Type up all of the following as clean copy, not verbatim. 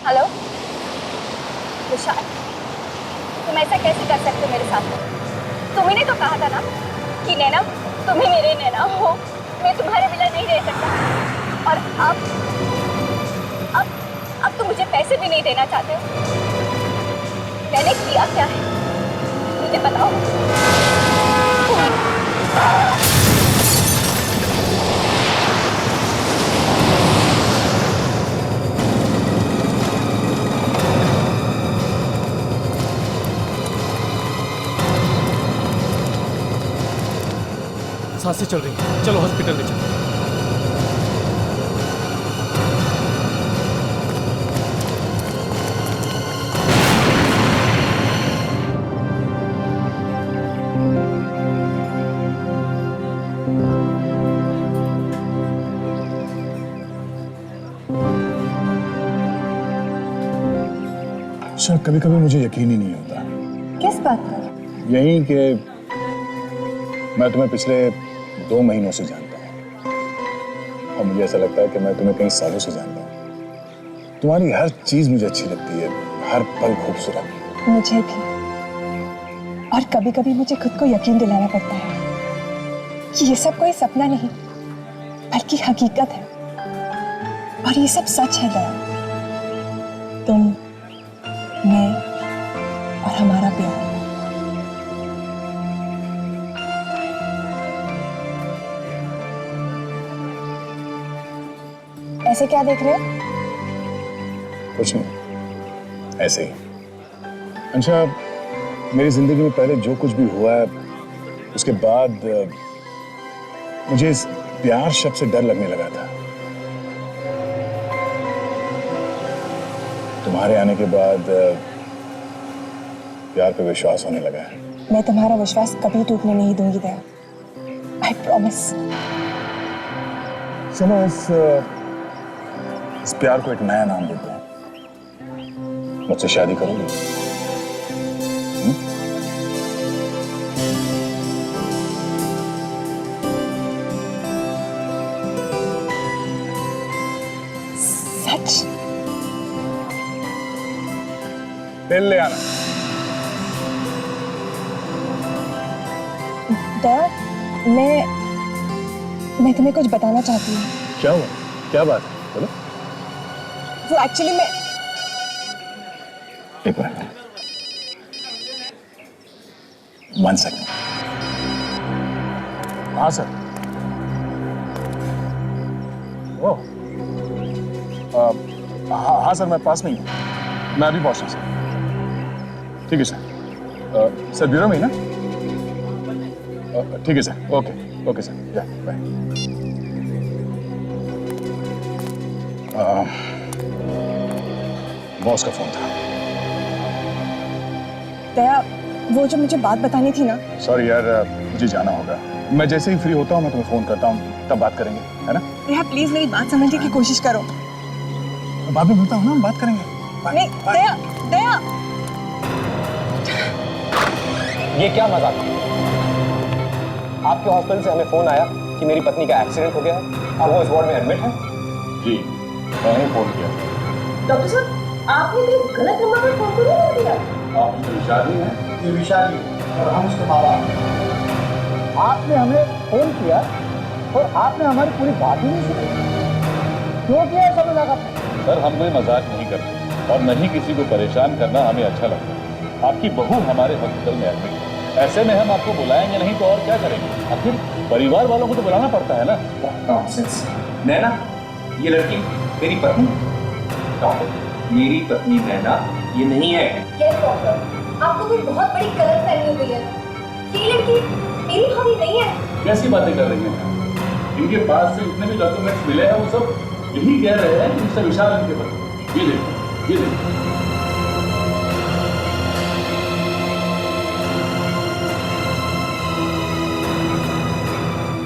Hello विशाल, तुम ऐसा कैसे कर सकते हो मेरे साथ में? तुम्ही ने तो कहा था ना कि नैना तुम ही मेरे नैना हो, मैं तुम्हारे बिना नहीं रह सकता। और अब तुम मुझे पैसे भी नहीं देना चाहते हो। मैंने किया क्या है मुझे बताओ। सांसें चल रही हैं, चलो हॉस्पिटल ले चलो। सर कभी कभी मुझे यकीन ही नहीं होता। किस बात पर? यही कि मैं तुम्हें पिछले 2 महीनों से जानता हूँ और मुझे ऐसा लगता है कि मैं तुम्हें कई सालों से जानता हूँ। तुम्हारी हर चीज मुझे अच्छी लगती है, हर पल खूबसूरत। मुझे भी। और कभी कभी मुझे खुद को यकीन दिलाना पड़ता है कि ये सब कोई सपना नहीं बल्कि हकीकत है। और ये सब सच है दया। तुम, मैं और हमारा प्यार। ऐसे क्या देख रहे हो? कुछ नहीं, ऐसे ही। अंशा, मेरी जिंदगी में पहले जो कुछ भी हुआ है उसके बाद मुझे इस प्यार शब्द से डर लगने लगा था। तुम्हारे आने के बाद प्यार पे विश्वास होने लगा है। मैं तुम्हारा विश्वास कभी टूटने नहीं दूंगी दया। I promise. चलो इस प्यार को एक नया नाम देते हैं। मुझसे शादी करोगी? सच? तेल ले आना। दया, मैं तुम्हें कुछ बताना चाहती हूँ। क्या हुआ? क्या बात है? बोलो। वो एक्चुअली मैं एक मिनट, 1 सेकंड। हाँ सर। ओ, हाँ सर, मैं पास में ही हूँ। मैं अभी पहुंचा सर। ठीक है सर। सर ब्यूरो में ही ना? ठीक है सर। ओके ओके सर, या बाय। बॉस का फोन था। दया, वो जो मुझे बात बतानी थी ना। सॉरी यार, मुझे जाना होगा। मैं जैसे ही फ्री होता हूँ मैं तुम्हें फोन करता हूँ, तब बात करेंगे, है ना? दया प्लीज मेरी बात समझने की कोशिश करो। बाद में मिलता हूँ ना, हम बात करेंगे। नहीं दया, दया। ये क्या मजाक? आपके हॉस्पिटल से हमें फोन आया कि मेरी पत्नी का एक्सीडेंट हो गया है और वो इस वार्ड में एडमिट है। जी, मैंने फोन किया। डॉक्टर साहब, आपने कोई गलत नंबर पर फोन तो नहीं कर दिया? आप उसकी विशाली हैं? ये विशाली और हम उसके माँ बाप। आपने हमें फोन किया और आपने हमारी पूरी बात ही नहीं सुनी। क्यों किया ऐसा मजाक आपने? सर, हम कोई मजाक नहीं करते और न ही किसी को परेशान करना हमें अच्छा लगता है। आपकी बहू हमारे हॉस्पिटल में एडमिट है, ऐसे में हम आपको बुलाएंगे नहीं तो और क्या करेंगे? आखिर परिवार वालों को तो बुलाना पड़ता है ना। नॉनसेंस। नैना, ये लड़की मेरी पत्नी? डॉक्टर, मेरी पत्नी नैना ये नहीं है। यस डॉक्टर, आपको कोई बहुत बड़ी गलतफहमी हो गई है। ये लड़की मेरी भाभी नहीं है। कैसी बातें कर रही हैं? इनके पास से जितने भी डॉक्यूमेंट्स मिले हैं वो सब यही कह रहे हैं कि मिस्टर विशाल इनके पास। ये देखो, ये देखो।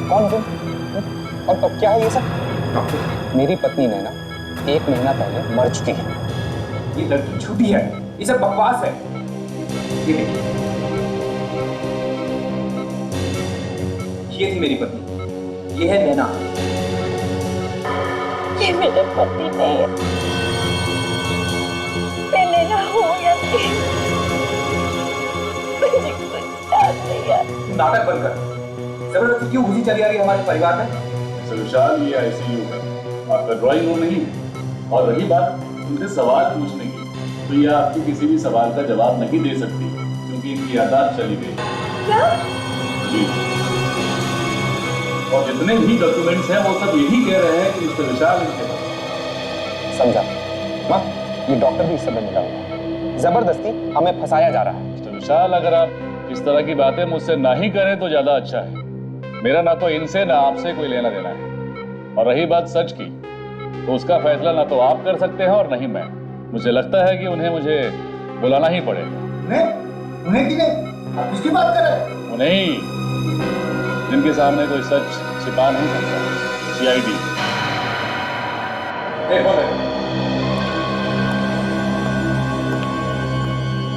कौन तुम? और क्या है ये सब? डॉक्टर, मेरी पत्नी नैना 1 महीना पहले मर चुकी है। ये लड़की झूठी है, ये सब बकवास है। ये देखिए, ये थी मेरी पत्नी, ये है नैना। ये मेरे पति नहीं है। नाटक बंद कर। जबरदस्ती क्यों घुसी चली आ रही है हमारे परिवार में? मिस्टर विशाल, ये आईसीयू है, आपका ड्राइंग रूम नहीं। और रही बात इनसे सवाल पूछने की, तो ये आपके किसी भी सवाल का जवाब नहीं दे सकती क्योंकि इनकी यादाश्त चली गई। क्या? जी। और जितने भी डॉक्यूमेंट्स हैं वो सब यही कह रहे हैं कि मिस्टर विशाल इनके पास। समझा माँ, ये डॉक्टर भी इस समय मिला हुआ है। जबरदस्ती हमें फंसाया जा रहा है। मिस्टर विशाल, अगर आप इस तरह की बातें मुझसे ना ही करें तो ज्यादा अच्छा है। मेरा ना तो इनसे ना आपसे कोई लेना देना है। और रही बात सच की, तो उसका फैसला ना तो आप कर सकते हैं और नहीं मैं। मुझे लगता है कि उन्हें मुझे बुलाना ही पड़ेगा। उन्हें किन्हें? आप किसकी बात कर रहे हैं? उन्हें ही, जिनके सामने कोई सच छिपा नहीं सकता। सीआईडी।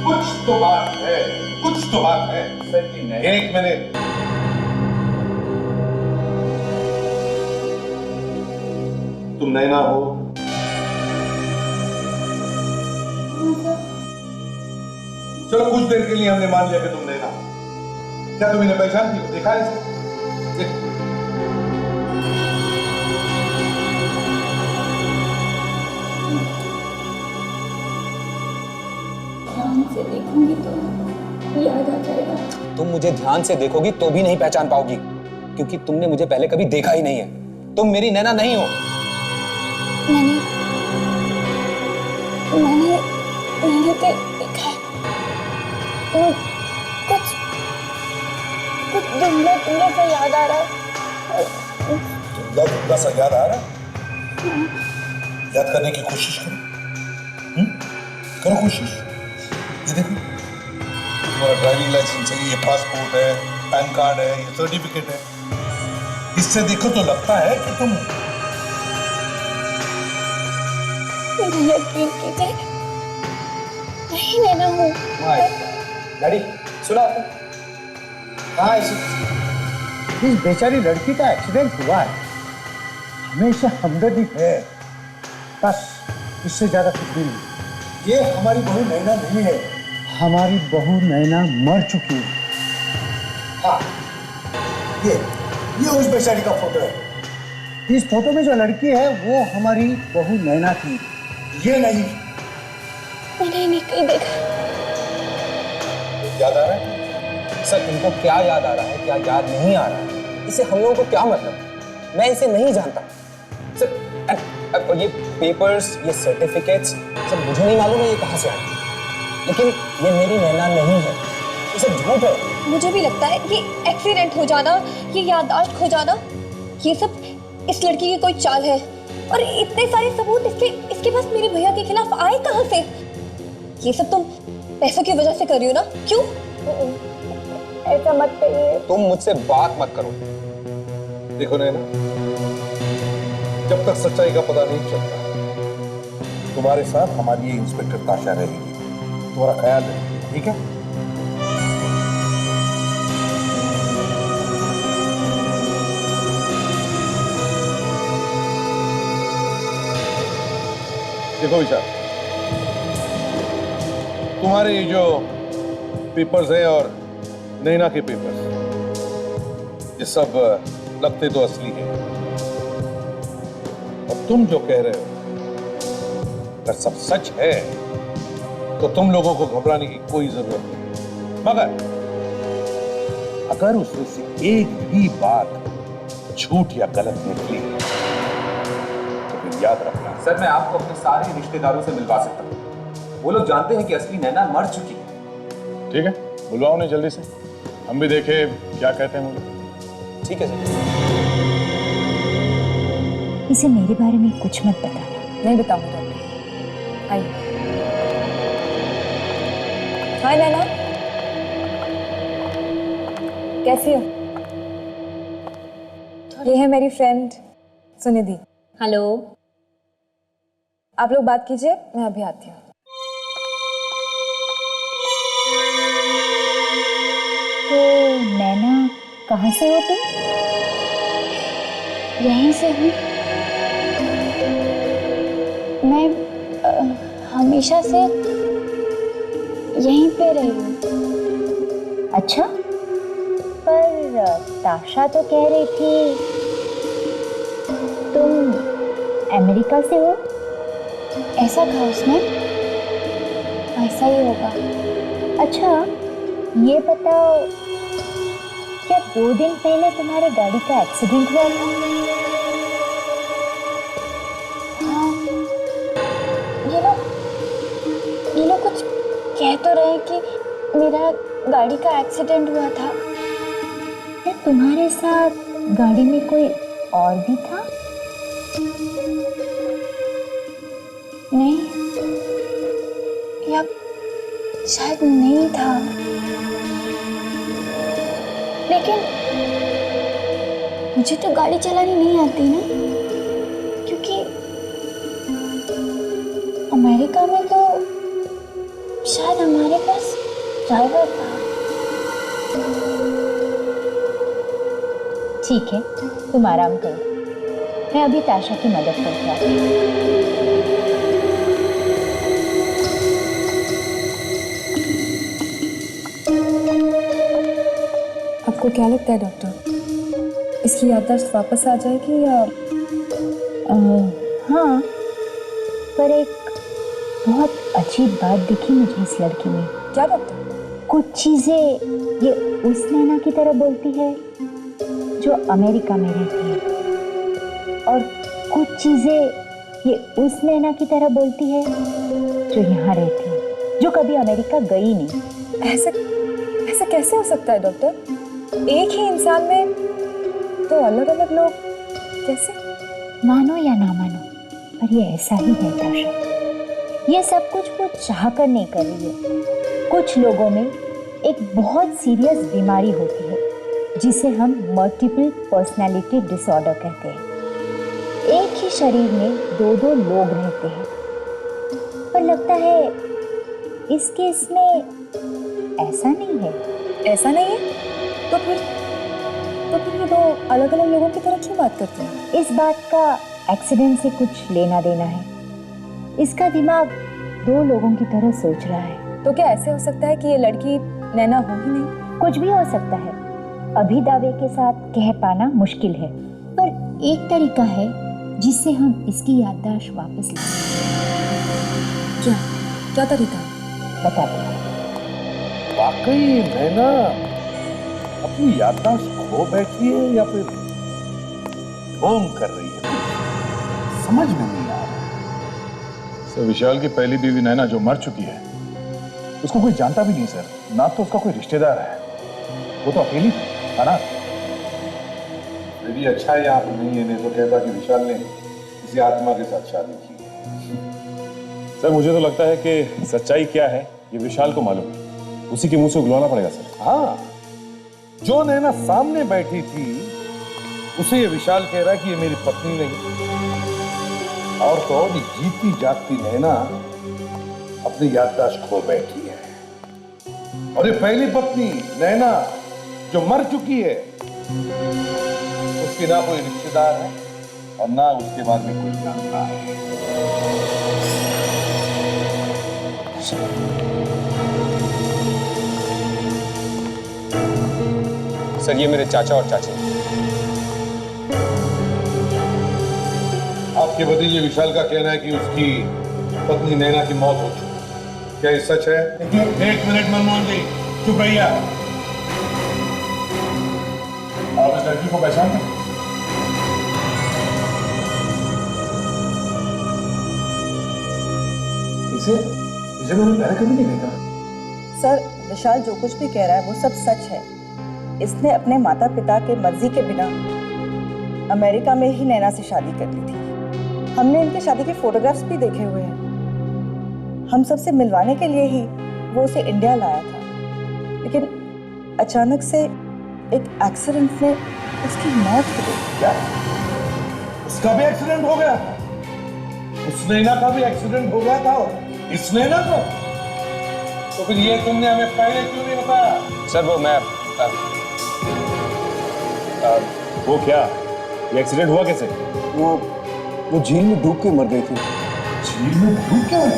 कुछ तो बात है, कुछ तो बात है। एक मिनट। तुम नैना हो? चलो कुछ देर के लिए हमने मान लिया कि तुम नैना हो। क्या तुम इन्हें पहचानती हो? देखा है इसे? ध्यान से देखूंगी तो याद आ जाएगा। तुम मुझे ध्यान से देखोगी तो भी नहीं पहचान पाओगी, क्योंकि तुमने मुझे पहले कभी देखा ही नहीं है। तुम मेरी नैना नहीं हो। मैंने तो देखा है। तो कुछ धुंधला धुंधला सा याद आ रहा है। धुंधला सा याद आ रहा है? याद करने की कोशिश करो। करो कोशिश। ये देखो, तुम्हारा ड्राइविंग लाइसेंस है, ये पासपोर्ट है, पैन कार्ड है, ये सर्टिफिकेट है। इससे देखो तो लगता है कि तुम यकीन कीजिए, नहीं नैना हूँ। डैडी सुना आपने? हाँ, इस बेचारी लड़की का एक्सीडेंट हुआ है। हमें इससे हमदर्दी है, बस इससे ज्यादा कुछ भी नहीं। ये हमारी बहू नैना नहीं है, हमारी बहू नैना मर चुकी है। हाँ, ये उस बेचारी का फोटो है। इस फोटो में जो लड़की है वो हमारी बहू नैना थी, ये नहीं। मैंने इन्हें कहीं देखा। याद आ रहा है? सर, इनको क्या याद आ रहा है, क्या याद नहीं आ रहा है, इससे हम लोगों को क्या मतलब? मैं इसे नहीं जानता सर। ये पेपर्स, ये सर्टिफिकेट्स सब मुझे नहीं मालूम है ये कहाँ से आए, लेकिन ये मेरी नैना नहीं है, ये सब झूठ है। मुझे भी लगता है ये एक्सीडेंट हो जाना, ये याददाश्त खो जाना, ये सब इस लड़की की कोई चाल है। और इतने सारे सबूत इसके पास मेरे भैया के खिलाफ आए कहाँ से? ये सब तुम पैसों की वजह से कर रही हो ना? क्यों? ऐसा मत कहिए। तुम मुझसे बात मत करो। देखो नैना, जब तक सच्चाई का पता नहीं चलता, तुम्हारे साथ हमारी ये इंस्पेक्टर ताशा रहेगी। तुम्हारा ख्याल रखेगी, ठीक है? देखो विशाल, तुम्हारे ये जो पेपर्स हैं और नैना के पेपर्स, ये सब लगते तो असली हैं। और तुम जो कह रहे हो अगर सब सच है तो तुम लोगों को घबराने की कोई जरूरत नहीं। मगर अगर उसमें से एक भी बात झूठ या गलत निकली तो फिर याद रखना। सर, मैं आपको अपने सारे रिश्तेदारों से मिलवा सकता हूँ। वो लोग जानते हैं कि असली नैना मर चुकी है। ठीक है, बुलवाओ उन्हें जल्दी से, हम भी देखें क्या कहते हैं मुझे। ठीक है सर। इसे मेरे बारे में कुछ मत बताना। नहीं बताऊंगी डॉक्टर। आइए। हाय नैना, कैसी हो? ये है मेरी फ्रेंड सुनिधि। हेलो। आप लोग बात कीजिए, मैं अभी आती हूँ। तो नैना, कहाँ से हो तुम? यहीं से हूँ। मैं हमेशा से यहीं पे रही हूँ। अच्छा। पर ताशा तो कह रही थी तुम अमेरिका से हो। ऐसा कहा उसने? ऐसा ही होगा। अच्छा ये बताओ, क्या 2 दिन पहले तुम्हारे गाड़ी का एक्सीडेंट हुआ था? हाँ, ये लोग कुछ कह तो रहे हैं कि मेरा गाड़ी का एक्सीडेंट हुआ था। क्या तुम्हारे साथ गाड़ी में कोई और भी था? नहीं, या शायद नहीं था, लेकिन मुझे तो गाड़ी चलानी नहीं आती ना, क्योंकि अमेरिका में तो शायद हमारे पास ड्राइवर था। ठीक है, तुम आराम करो, मैं अभी ताशा की मदद करके आती हूँ। आपको क्या लगता है डॉक्टर, इसकी याददाश्त वापस आ जाएगी या? हाँ, पर एक बहुत अजीब बात दिखी मुझे इस लड़की में। क्या डॉक्टर? कुछ चीजें ये उस नैना की तरह बोलती है जो अमेरिका में रहती है, और कुछ चीजें ये उस नैना की तरह बोलती है जो यहाँ रहती है, जो कभी अमेरिका गई नहीं। ऐसा कैसे हो सकता है डॉक्टर? एक ही इंसान में दो अलग अलग लोग कैसे? मानो या ना मानो, पर ये ऐसा ही है ताशा। ये सब कुछ वो चाह कर नहीं कर रही है। कुछ लोगों में एक बहुत सीरियस बीमारी होती है जिसे हम मल्टीपल पर्सनालिटी डिसऑर्डर कहते हैं। एक ही शरीर में 2 लोग रहते हैं, पर लगता है इस केस में ऐसा नहीं है। ऐसा नहीं है? तो फिर ये दो अलग अलग लोगों की तरह क्यों बात करते हैं? इस बात का एक्सीडेंट से कुछ लेना देना है। इसका दिमाग 2 लोगों की तरह सोच रहा है। तो क्या ऐसे हो सकता है कि ये लड़की नैना हो ही नहीं? कुछ भी हो सकता है, अभी दावे के साथ कह पाना मुश्किल है, पर एक तरीका है जिससे हम इसकी याददाश्त वापस ले सकते हैं। क्या तरीका? बताते हैं। वाकई नैना अपनी याददाश्त खो बैठी है या फिर ढोंग कर रही है, समझ में नहीं आ रहा। सर, विशाल की पहली बीवी नैना जो मर चुकी है, उसको कोई जानता भी नहीं सर, ना तो उसका कोई रिश्तेदार है, वो तो अकेली थी, अनाथ। यदि अच्छा है यहाँ पे नहीं है, नहीं तो कहता कि विशाल ने किसी आत्मा के साथ शादी की। सर, मुझे तो लगता है कि सच्चाई क्या है ये विशाल को मालूम है, उसी के मुंह से उगलवाना पड़ेगा सर। हाँ, जो नैना सामने बैठी थी उसे ये विशाल कह रहा है कि ये मेरी पत्नी नहीं, और तो और जीती जागती नैना अपनी याददाश्त खो बैठी है। और ये पहली पत्नी नैना जो मर चुकी है, उसकी ना कोई रिश्तेदार है और ना उसके बारे में कोई जानता है। सर, ये मेरे चाचा और चाची। आपके भतीजे विशाल का कहना है कि उसकी पत्नी नैना की मौत हो चुकी है। क्या ये सच है? एक मिनट मनमोहन जी, चुप रहिए। आप इस लड़की को पहचानते हैं? इसे मैंने पहले कभी नहीं देखा। सर, विशाल जो कुछ भी कह रहा है वो सब सच है। इसने अपने माता पिता के मर्जी के बिना अमेरिका में ही नैना से शादी कर ली थी। हमने इनकी शादी के फोटोग्राफ्स भी देखे हुए हैं। हम सबसे मिलवाने के लिए ही वो उसे इंडिया लाया था, लेकिन अचानक से एक एक्सीडेंट में उसकी मौत हो गई। क्या उसका भी एक्सीडेंट हो गया था? उस नैना का भी एक्सीडेंट हो गया था और इस नैना का? तो फिर ये तुमने हमें पहले क्यों नहीं बताया? सर, वो मैं वो क्या, ये एक्सीडेंट हुआ कैसे? वो झील में डूब के मर गई थी। झील में डूब के मर?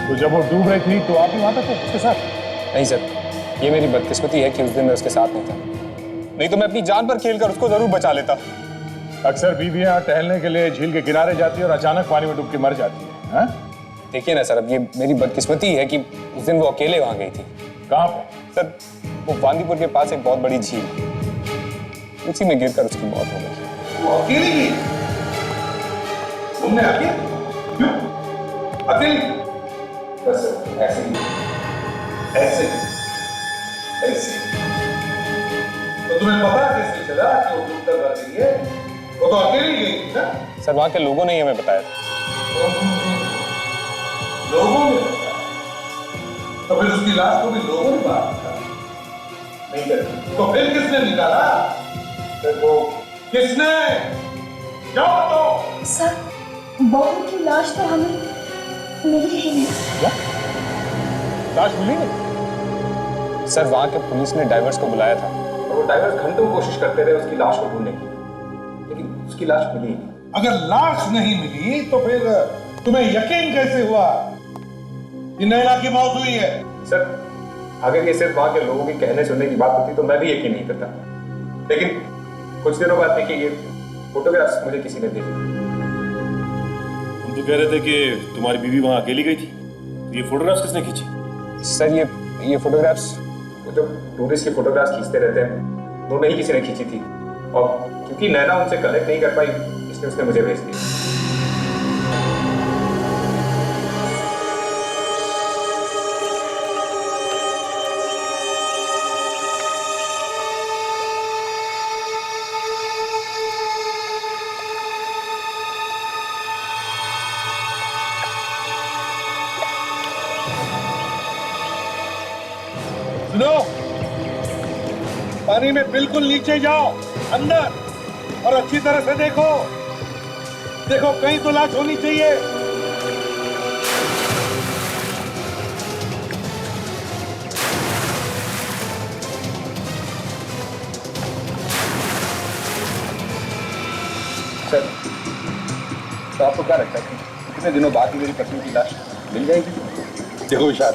तो जब वो डूब रही थी तो आप भी वहां पे थे उसके साथ? नहीं सर, ये मेरी बदकिस्मती है कि उस दिन मैं उसके साथ नहीं था, नहीं तो मैं अपनी जान पर खेलकर उसको जरूर बचा लेता। अक्सर बीवियां टहलने के लिए झील के किनारे जाती है और अचानक पानी में डूब के मर जाती है। हाँ? देखिए ना सर, अब ये मेरी बदकिस्मती है कि उस दिन वो अकेले वहां गई थी। कहाँ पे? सर, वो वांदीपुर के पास एक बहुत बड़ी झील, उसी में गिरकर उसकी मौत हो गई। वो अकेली गई? तुमने अकेले? क्यों अकेली? बस ऐसे ही, ऐसे तो तुम्हें पता कैसे चला कि वो डूबकर मर गई है? वो तो अकेली गई थी ना? सर, वहां के लोगों ने ही हमें बताया था। लोगों ने बताया? तो फिर उसकी लाश को भी लोगों ने बाहर निकाला? नहीं कर, तो फिर किसने निकाला? फिर वो किसने? जाओ तो। सर, बहू की लाश तो हमें मिली ही नहीं। क्या? लाश मिली नहीं? सर, वहां के पुलिस ने डाइवर्स को बुलाया था और वो डाइवर्स घंटों कोशिश करते रहे उसकी लाश को ढूंढने की, लेकिन उसकी लाश मिली ही नहीं। अगर लाश नहीं मिली तो फिर तुम्हें यकीन कैसे हुआ कि नैना की मौत हुई है? सर, अगर ये सिर्फ वहां के लोगों के कहने सुनने की बात होती तो मैं भी यकीन नहीं करता, लेकिन कुछ दिनों बाद देखिए ये फोटोग्राफ्स मुझे किसी ने भेजी। तुम तो कह रहे थे कि तुम्हारी बीवी वहां अकेली गई थी, तो ये फोटोग्राफ्स किसने खींची? सर, ये फोटोग्राफ्स, वो जो टूरिस्ट की फोटोग्राफ्स खींचते रहते हैं, वो नहीं किसी ने खींची थी, और क्योंकि नैना उनसे कनेक्ट नहीं कर पाई इसलिए उसने मुझे भेज दिया। सुनो, पानी में बिल्कुल नीचे जाओ, अंदर, और अच्छी तरह से देखो। देखो कहीं तो लाश होनी चाहिए। सर, तो आपको क्या लगता है कि कितने दिनों बाद ही मेरी पत्नी की लाश मिल जाएगी? देखो विशाल,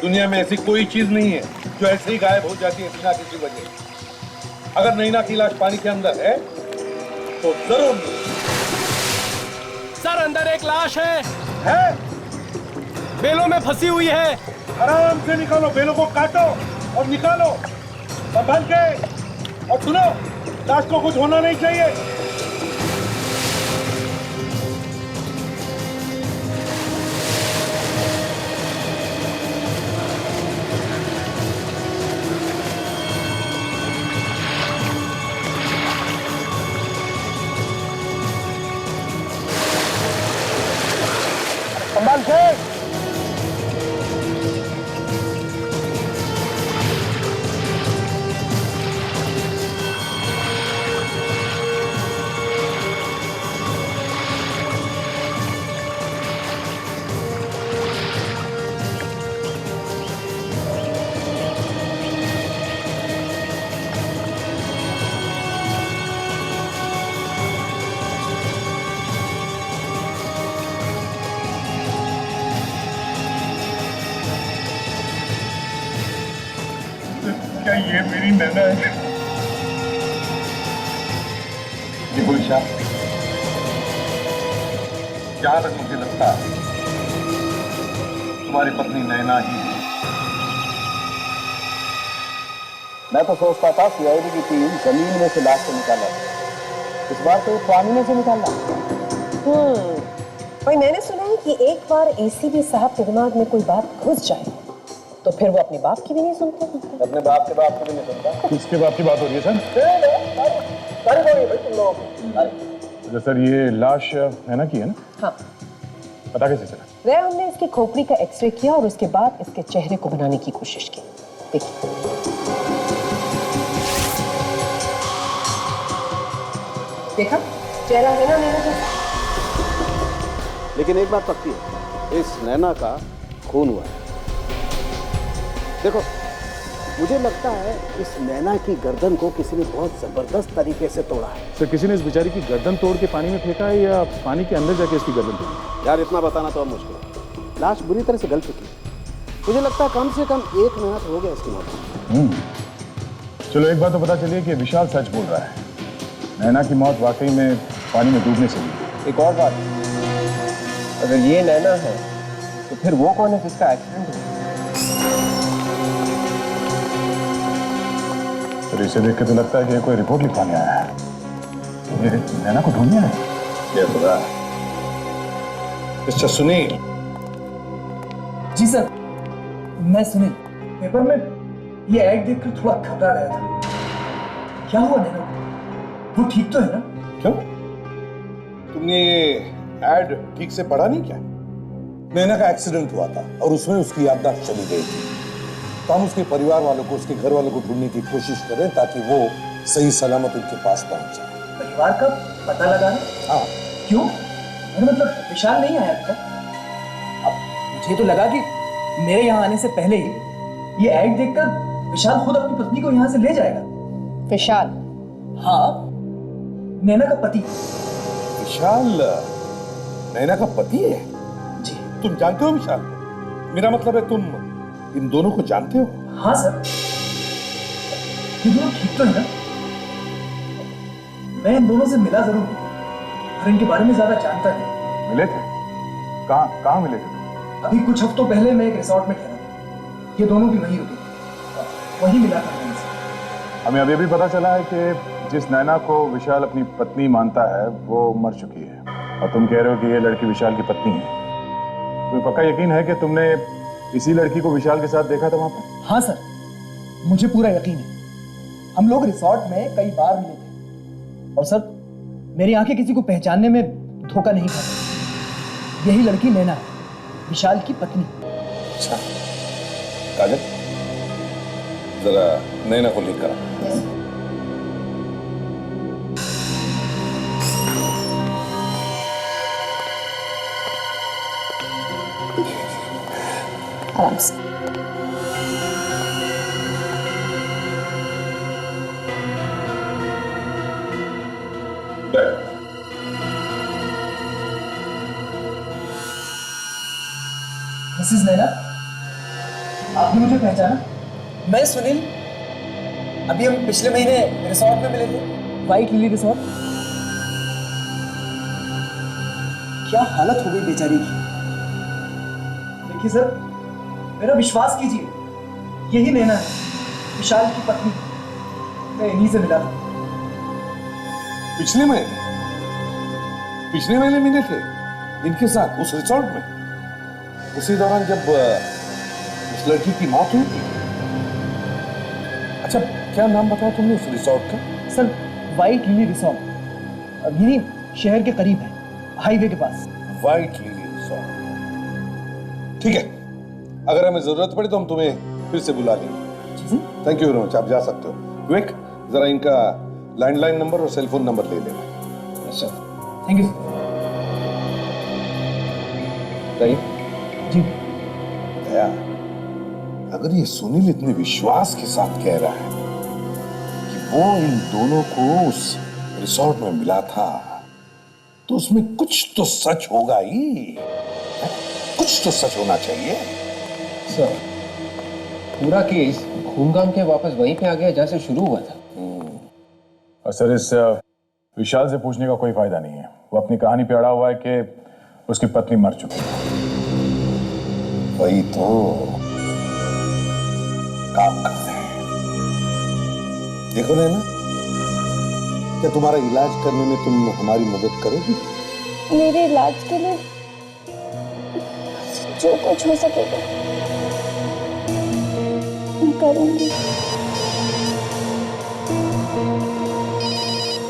दुनिया में ऐसी कोई चीज नहीं है जो ऐसे ही गायब हो जाती है बिना किसी वजह। अगर नैना की लाश पानी के अंदर है तो जरूर सर, अंदर एक लाश है। बेलों में फंसी हुई है। आराम से निकालो, बेलों को काटो और निकालो संभाल के। और सुनो, लाश को कुछ होना नहीं चाहिए। संभाल के। क्या ये मेरी नैना है? देखो ईशा, जहां तक मुझे लगता है तुम्हारी पत्नी नैना ही है। मैं तो सोचता था सीआईडी की टीम जमीन में से लाश को निकाला, इस बार तो पानी में से निकाला। भाई मैंने सुना है कि एक बार एसीपी साहब के दिमाग में कोई बात घुस जाए तो फिर वो अपने बाप की भी नहीं सुनते। अपने बाप के बाप को भी नहीं सुनता। किसके बाप की बात हो रही है सर? भाई तुम लोग। अच्छा सर, ये लाश नैना की है ना? हाँ, पता कैसे चला? वह हमने इसकी खोपड़ी का एक्सरे किया और उसके बाद इसके चेहरे को बनाने की कोशिश की। देखिए, देखा चेहरा है ना नैना जैसा। लेकिन एक बात पक्की है, इस नैना का खून हुआ है। देखो, मुझे लगता है इस नैना की गर्दन को किसी ने बहुत जबरदस्त तरीके से तोड़ा है। सर, किसी ने इस बेचारी की गर्दन तोड़ के पानी में फेंका है या पानी के अंदर जाके इसकी गर्दन तोड़ी? यार इतना बताना तो अब मुश्किल है। लाश बुरी तरह से गल चुकी है। मुझे लगता है कम से कम 1 महीना तो हो गया इसकी मौत। चलो एक बात तो पता चली कि विशाल सच बोल रहा है। नैना की मौत वाकई में पानी में डूबने से हुई। एक और बात, अगर ये नैना है तो फिर वो कौन है जिसका एक्सीडेंट हुआ? तो इसे देख के तो लगता है कि ये कोई रिपोर्ट लिखवाने आया है। ये नैना को ढूंढने आया है। ये खुदा, मिस्टर सुनील। जी सर, मैं सुनील। पेपर में ये ऐड देखकर थोड़ा घबरा गया था। क्या हुआ नैना को? वो ठीक तो है ना? क्यों, तुमने ये एड ठीक से पढ़ा नहीं क्या? नैना का एक्सीडेंट हुआ था और उसमें उसकी याददाश्त चली गई थी। तो हम उसके परिवार वालों को, उसके घर वालों को ढूंढने की कोशिश करें ताकि वो सही सलामत उनके पास पहुंच जाए। परिवार का पता लगाना? हाँ। क्यों? मतलब विशाल नहीं आया अब तक? अब मुझे तो लगा कि मेरे यहाँ आने से पहले ही ये ऐड देखकर विशाल खुद अपनी पत्नी को यहाँ से ले जाएगा। विशाल? हाँ, नैना का पति। विशाल नैना का पति है? जी। तुम जानते हो विशाल को? मेरा मतलब है तुम इन दोनों को जानते हो? हाँ सर। ये दोनों ठीक तो है ना? मैं इन दोनों से मिला जरूर और इनके बारे में ज्यादा जानता नहीं। मिले थे? कहाँ मिले थे? अभी कुछ हफ्तों पहले मैं एक रिसोर्ट में ठहरा था। ये दोनों भी वहीं रुके, वहीं मिला था मैं इनसे। हमें अभी भी पता चला है कि जिस नैना को विशाल अपनी पत्नी मानता है वो मर चुकी है और तुम कह रहे हो कि ये लड़की विशाल की पत्नी है। तुम्हें पक्का यकीन है कि तुमने इसी लड़की को विशाल के साथ देखा था वहां पर? हाँ सर, मुझे पूरा यकीन है। हम लोग रिसोर्ट में कई बार मिले थे और सर मेरी आंखें किसी को पहचानने में धोखा नहीं खाती। यही लड़की नैना है, विशाल की पत्नी। अच्छा काजल, जरा नैना को लेकर आ। आराम से। मिसेस नैना, आपने मुझे पहचाना? मैं सुनील। अभी हम पिछले महीने रिसोर्ट में मिले थे, व्हाइट लिली रिसोर्ट। क्या हालत हो गई बेचारी की। देखिए सर, मेरा विश्वास कीजिए, यही नैना है, विशाल की पत्नी। मैं इन्हीं से मिला था। पिछले महीने मिले थे इनके साथ उस रिसोर्ट में, उसी दौरान जब उस लड़की की मौत हुई थी। अच्छा, क्या नाम बताया तुमने उस रिसोर्ट का? सर, व्हाइट लिली रिसोर्ट, यही शहर के करीब है, हाईवे के पास। व्हाइट लिली रिसोर्ट, ठीक है। अगर हमें जरूरत पड़ी तो हम तुम्हें फिर से बुला लेंगे। थैंक यू वेरी मच, आप जा सकते हो। विवेक, जरा इनका लैंडलाइन नंबर और सेल फोन नंबर ले लेना। Sir, thank you. जी। दया, अगर ये सुनील इतने विश्वास के साथ कह रहा है कि वो इन दोनों को उस रिसोर्ट में मिला था, तो उसमें कुछ तो सच होगा ही। कुछ तो सच होना चाहिए। सर, पूरा केस घूम घाम के वापस वहीं पे आ गया जहां से शुरू हुआ था। और सर, इस विशाल से पूछने का कोई फायदा नहीं है। वो अपनी कहानी पे अड़ा हुआ है कि उसकी पत्नी मर चुकी है। वही तो काम करते हैं। देखो नैना, क्या तुम्हारा इलाज करने में तुम हमारी मदद करोगी? मेरे इलाज के लिए जो कुछ हो सकेगा मैं करूंगी।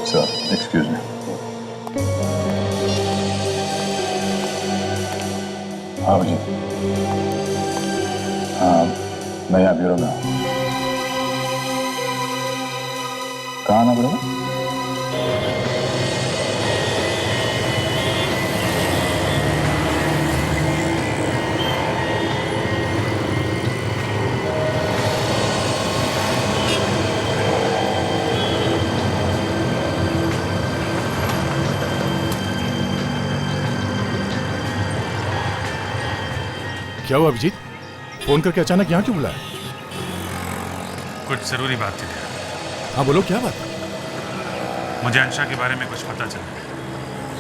Sir, excuse me. हाँ जी, हाँ, मैं यहाँ ब्यूरो में हूँ। कहाँ आना ब्यूरो में? क्या हुआ अभिजीत? फोन करके अचानक यहाँ क्यों बुलाया? कुछ जरूरी बात थी। हाँ बोलो, क्या बात? मुझे अंशा के बारे में कुछ पता चला,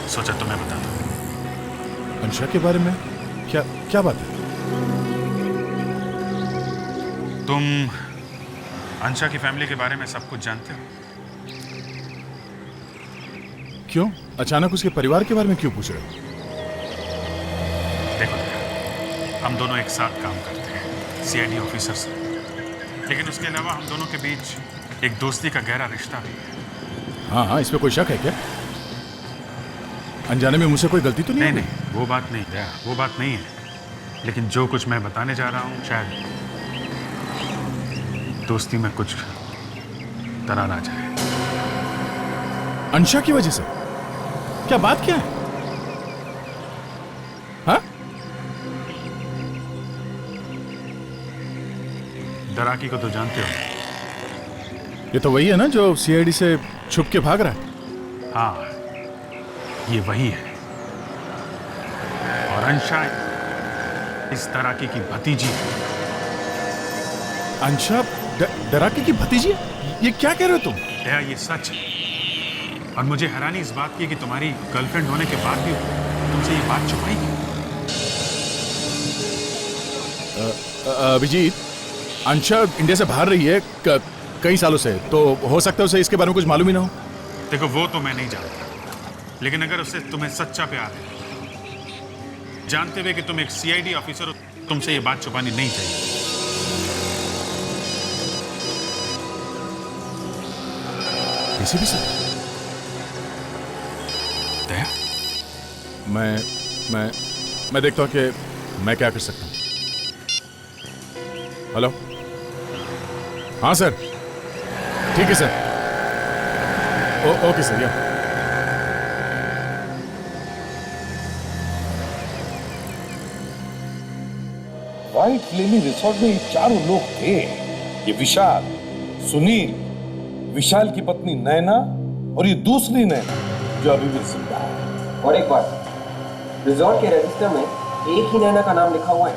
सोचा तुम्हें बता दूं। अंशा के बारे में? क्या क्या बात है? तुम अंशा की फैमिली के बारे में सब कुछ जानते हो? क्यों अचानक उसके परिवार के बारे में क्यों पूछ रहे हो? देखो, हम दोनों एक साथ काम करते हैं सीआईडी ऑफिसर से, लेकिन उसके अलावा हम दोनों के बीच एक दोस्ती का गहरा रिश्ता भी है। हाँ, इसमें कोई शक है क्या? अनजाने में मुझसे कोई गलती तो नहीं? नहीं, वो बात नहीं दया, वो बात नहीं है। लेकिन जो कुछ मैं बताने जा रहा हूँ, शायद दोस्ती में कुछ दरार आ जाए। अंशा की वजह से? क्या बात क्या है? हाँ? दराकी को तो जानते हो। ये तो वही है ना जो सीआईडी से छुप के भाग रहा है? हाँ, ये वही है। और अंशा इस दराकी की भतीजी। अंशा दराकी की भतीजी? ये क्या कह रहे हो तुम? दया, ये सच है। और मुझे हैरानी इस बात की कि तुम्हारी गर्लफ्रेंड होने के बाद भी तुमसे ये बात छुपाई क्यों? अभिजीत, अंशा इंडिया से बाहर रही है कई सालों से, तो हो सकता है उसे इसके बारे में कुछ मालूम ही ना हो। देखो, वो तो मैं नहीं जानता, लेकिन अगर उससे तुम्हें सच्चा प्यार है, जानते हुए कि तुम एक सीआईडी ऑफिसर हो, तुमसे ये बात छुपानी नहीं चाहिए। किसी भी से? दया, मैं देखता हूँ कि मैं क्या कर सकता हूँ। हेलो? हाँ सर, ठीक है सर। ओके सर, या व्हाइट लिली रिसोर्ट में ये चारों लोग थे। ये विशाल, सुनील, विशाल की पत्नी नैना और ये दूसरी नैना जो अभी भी जिंदा है। और एक बात, रिजॉर्ट के रजिस्टर में एक ही नैना का नाम लिखा हुआ है,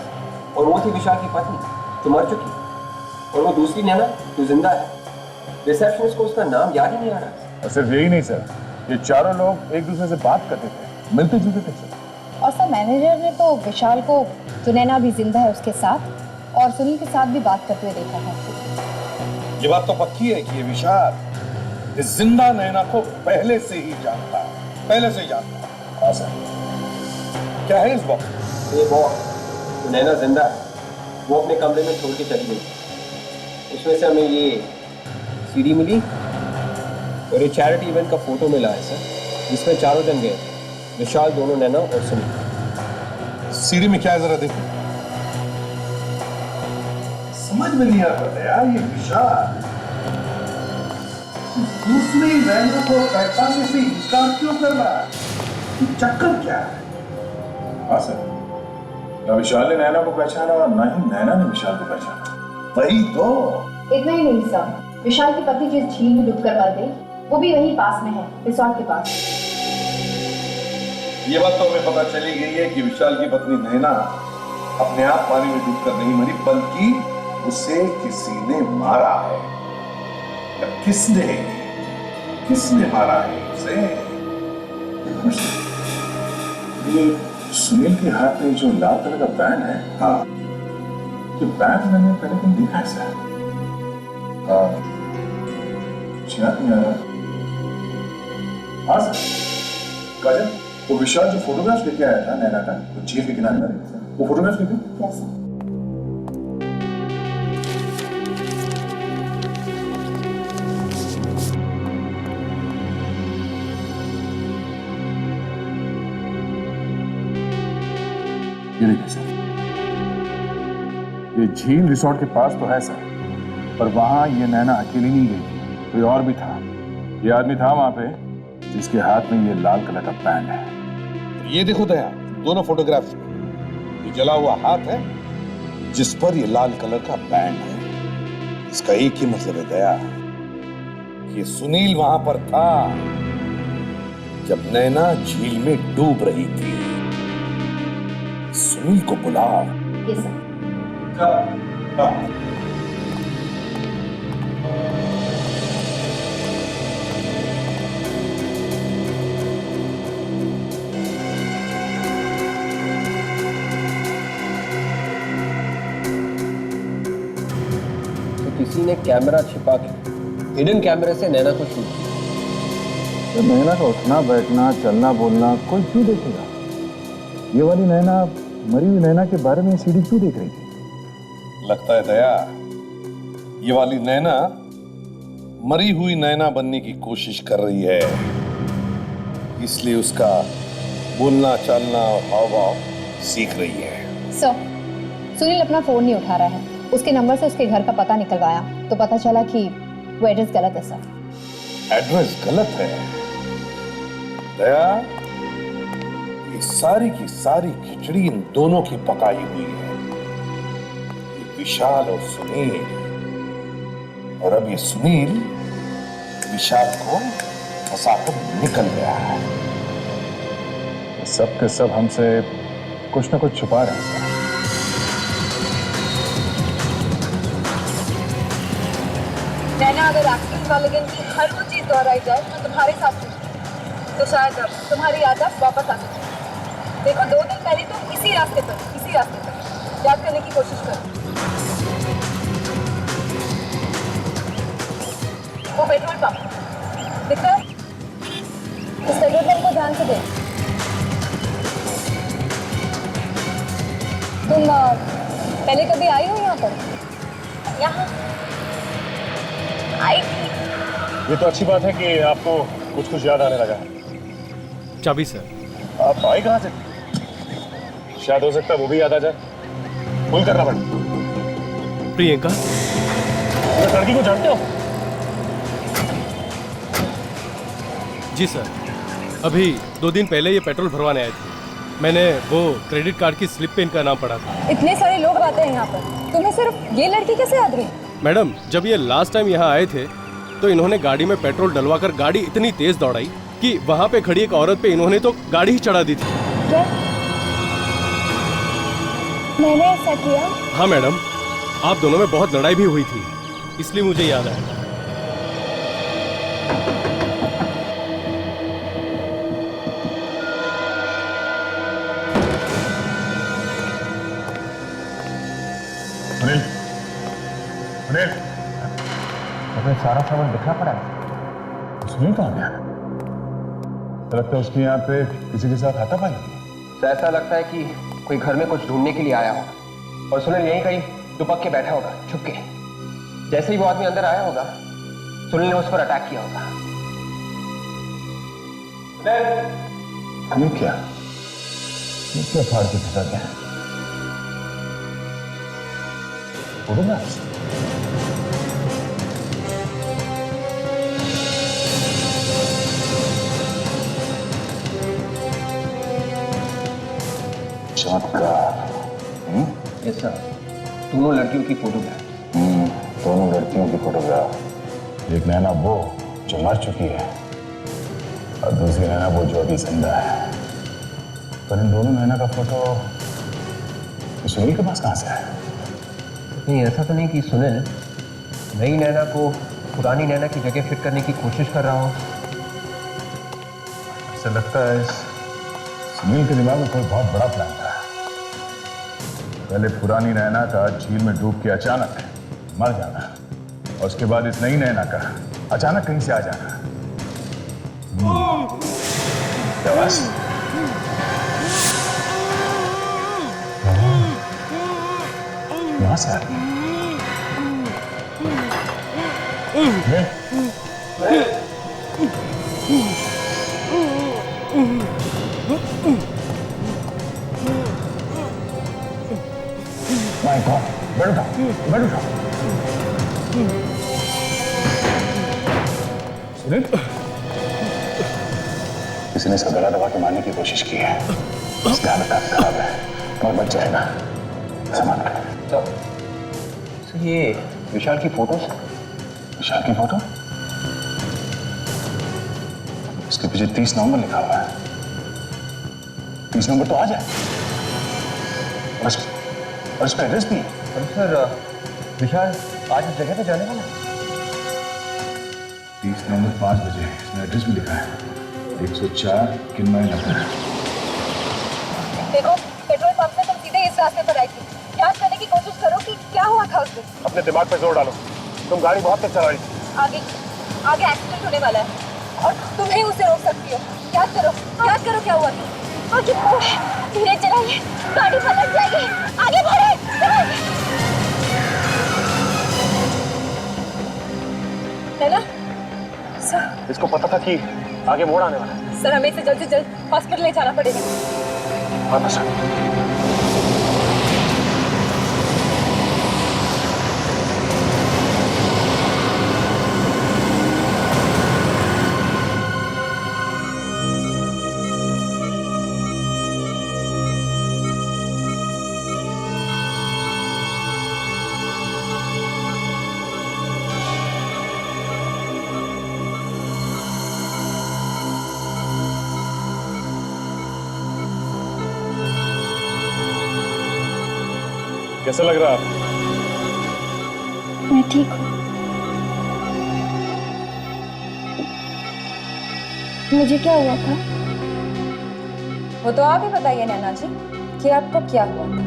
और वो थी विशाल की पत्नी जो मर चुकी, और वो दूसरी नैना जो जिंदा है। रिसेप्शनिस्ट को उसका नाम याद ही नहीं आ रहा। और सिर्फ यही नहीं सर, ये चारों लोग एक दूसरे से बात करते थे, मिलते जुलते थे सर। और सर, मैनेजर ने तो विशाल को, जो नैना भी जिंदा है उसके साथ, और सुनील के साथ भी बात करते हुए देखा था। ये बात तो पक्की है कि ये विशाल इस जिंदा नैना को पहले से ही जानता है, पहले से ही जानता है। हाँ सर। क्या है इस बॉक्स? ये बॉक्स जो नैना जिंदा है, वो अपने कमरे में छोड़ के चली गई। उसमें से हमें ये सीडी मिली और ये चैरिटी इवेंट का फोटो मिला है सर, जिसमें चारों जन गए, विशाल, दोनों नैना और सुनील। सीडी में क्या है जरा देखो। समझ में नहीं आता यार, ये विशाल दूसरी नैना को पहचानने से इंकार क्यों कर रहा है? चक्कर क्या है? हाँ सर, ना विशाल ने नैना को पहचाना और ना ही नैना ने विशाल को पहचाना। वही तो। इतना ही नहीं सर, विशाल की पत्नी जिस झील में डूबकर मर गई, वो भी वहीं पास में है, रिसोर्ट के पास। ये बात तो हमें पता चली गई है कि विशाल की पत्नी नैना अपने आप पानी में डूबकर नहीं मरी, बल्कि उसे किसी ने मारा है। किसने मारा है उसे? ये सुनील के हाथ में जो लाल कलर का बैंड है, हाँ, ये बैंड मैंने पहले कहीं देखा है सर। हाँ, याद नहीं आ रहा। हाँ सर, काजल, वो विशाल जो फोटोग्राफ लेके आया था नैना का, वो झील के किनारे वाले, वो फोटोग्राफ लेके? Yes sir. ये देखिए सर, ये झील रिसोर्ट के पास तो है सर, पर वहां ये नैना अकेली नहीं गई थी, कोई और भी था। ये आदमी था वहां पे जिसके हाथ में ये लाल कलर का बैंड है। ये देखो दया, दोनों फोटोग्राफ्स में ये जला हुआ हाथ है जिस पर ये लाल कलर का बैंड है। इसका एक ही मतलब है दया, ये सुनील वहां पर था जब नैना झील में डूब रही थी। सुनील को बुलाओ। Yes sir. तो किसी ने कैमरा छिपा के हिडन कैमरे से नैना को शूट किया। तो नैना का उठना बैठना चलना बोलना कोई क्यों देखेगा? ये वाली नैना मरी हुई नैना के बारे में सीडी क्यों देख रही थी? लगता है दया, ये वाली नैना मरी हुई नैना बनने की कोशिश कर रही है, इसलिए उसका बोलना चालना और हाव भाव सीख रही है। सर, सुनील अपना फोन नहीं उठा रहा है। उसके नंबर से उसके घर का पता निकलवाया तो पता चला कि वो एड्रेस गलत है सर। एड्रेस गलत है? दया, ये सारी की सारी खिचड़ी इन दोनों की पकाई हुई है, ये विशाल और सुनील। और अब ये सुनील विशाल को फंसाकर निकल गया है। सब के सब हमसे कुछ ना कुछ छुपा रहे हैं। नैना, अगर एक्टिंग वाले दिन की हर वो चीज दोहराई जाए तो तुम्हारे साथ तो शायद तुम्हारी याददाश्त वापस आ सकती। देखो, 2 दिन पहले तुम इसी रास्ते पर याद करने की कोशिश करो। वो पेट्रोल पंप दिख रहा है? इस पेट्रोल पंप को ध्यान से देख। तुम पहले कभी आई हो यहाँ पर? यहाँ आई थी। ये तो अच्छी बात है कि आपको कुछ कुछ याद आने लगा। चाबी सर। आप आए कहाँ से? शायद हो सकता है वो भी याद आ जाए। फुल करना पड़ेगा। प्रियंका, उस लड़की को जानते हो? जी सर, अभी 2 दिन पहले ये पेट्रोल भरवाने आए थे। मैंने वो क्रेडिट कार्ड की स्लिप पे इनका नाम पढ़ा था। इतने सारे लोग आते हैं यहाँ पर, तुम्हें सिर्फ ये लड़की कैसे याद रही? मैडम, जब ये लास्ट टाइम यहाँ आए थे तो इन्होंने गाड़ी में पेट्रोल डलवाकर गाड़ी इतनी तेज दौड़ाई कि वहाँ पे खड़ी एक औरत पे इन्होंने तो गाड़ी ही चढ़ा दी थी। क्या मैंने ऐसा किया? हाँ मैडम, आप दोनों में बहुत लड़ाई भी हुई थी, इसलिए मुझे याद आया। अपने सारा सामान दिखा पड़ा है। सुनील कहाँ गया? लगता है उसके यहाँ पे किसी के साथ हाथापाई हुई। तो ऐसा लगता है कि कोई घर में कुछ ढूंढने के लिए आया होगा और सुनील यहीं कहीं दुबक के बैठा होगा छुप के। जैसे ही वो आदमी अंदर आया होगा, सुनील ने उस पर अटैक किया होगा। ये क्या फाड़ के फेंका गया? फोटोग्राफ्स? यस सर, दोनों लड़कियों की फोटोग्राफ। दोनों लड़कियों की फोटोग्राफ। एक नैना वो जो मर चुकी है और दूसरी नैना वो जो अभी जिंदा है। पर इन दोनों नैना का फोटो सुनील के पास कहाँ से है? नहीं, ऐसा तो नहीं कि सुनील नई नैना को पुरानी नैना की जगह फिट करने की कोशिश कर रहा हो। ऐसा लगता है सुनील के दिमाग में कोई बहुत बड़ा प्लान था। पहले पुरानी नैना का झील में डूब के अचानक मर जाना और उसके बाद इस नई नैना का अचानक कहीं से आ जाना। यहाँ से माय गॉड, बैठ उठा। सुनील, किसी ने इसका गला दबा के मारने की कोशिश की है। इसकी हालत काफी खराब है और बच जाएगा। सामान तो ये विशाल की फोटोज? विशाल की फोटो? इसके पीछे 30 नवंबर लिखा हुआ है। 30 नवंबर तो आज है और इस पर एड्रेस भी है। सर विशाल आज इस जगह पे जाने वाला है? 30 नवंबर 5 बजे है, इसमें एड्रेस भी लिखा है 104 किन्मय नगर। देखो पेट्रोल पंप से तुम सीधे इस रास्ते पर आई थी। जांच करने की कोशिश करो कि क्या हुआ था उससे। अपने दिमाग पे जोर डालो, तुम गाड़ी बहुत तेज चला रही थी। आगे आगे एक्सीडेंट होने वाला है और तुम ही उसे रोक सकती हो। याद करो क्या हुआ था। आगे धीरे चलाइए, गाड़ी पलट जाएगी। आगे बढ़े। नैना सर, इसको पता था कि आगे मोड़ आने वाला है। सर हमें इसे जल्द से जल्द हॉस्पिटल ले जाना पड़ेगा। हाँ सर। कैसा लग रहा है? मैं ठीक हूँ। मुझे क्या हुआ था? वो तो आप ही बताइए नैना जी कि आपको क्या हुआ था।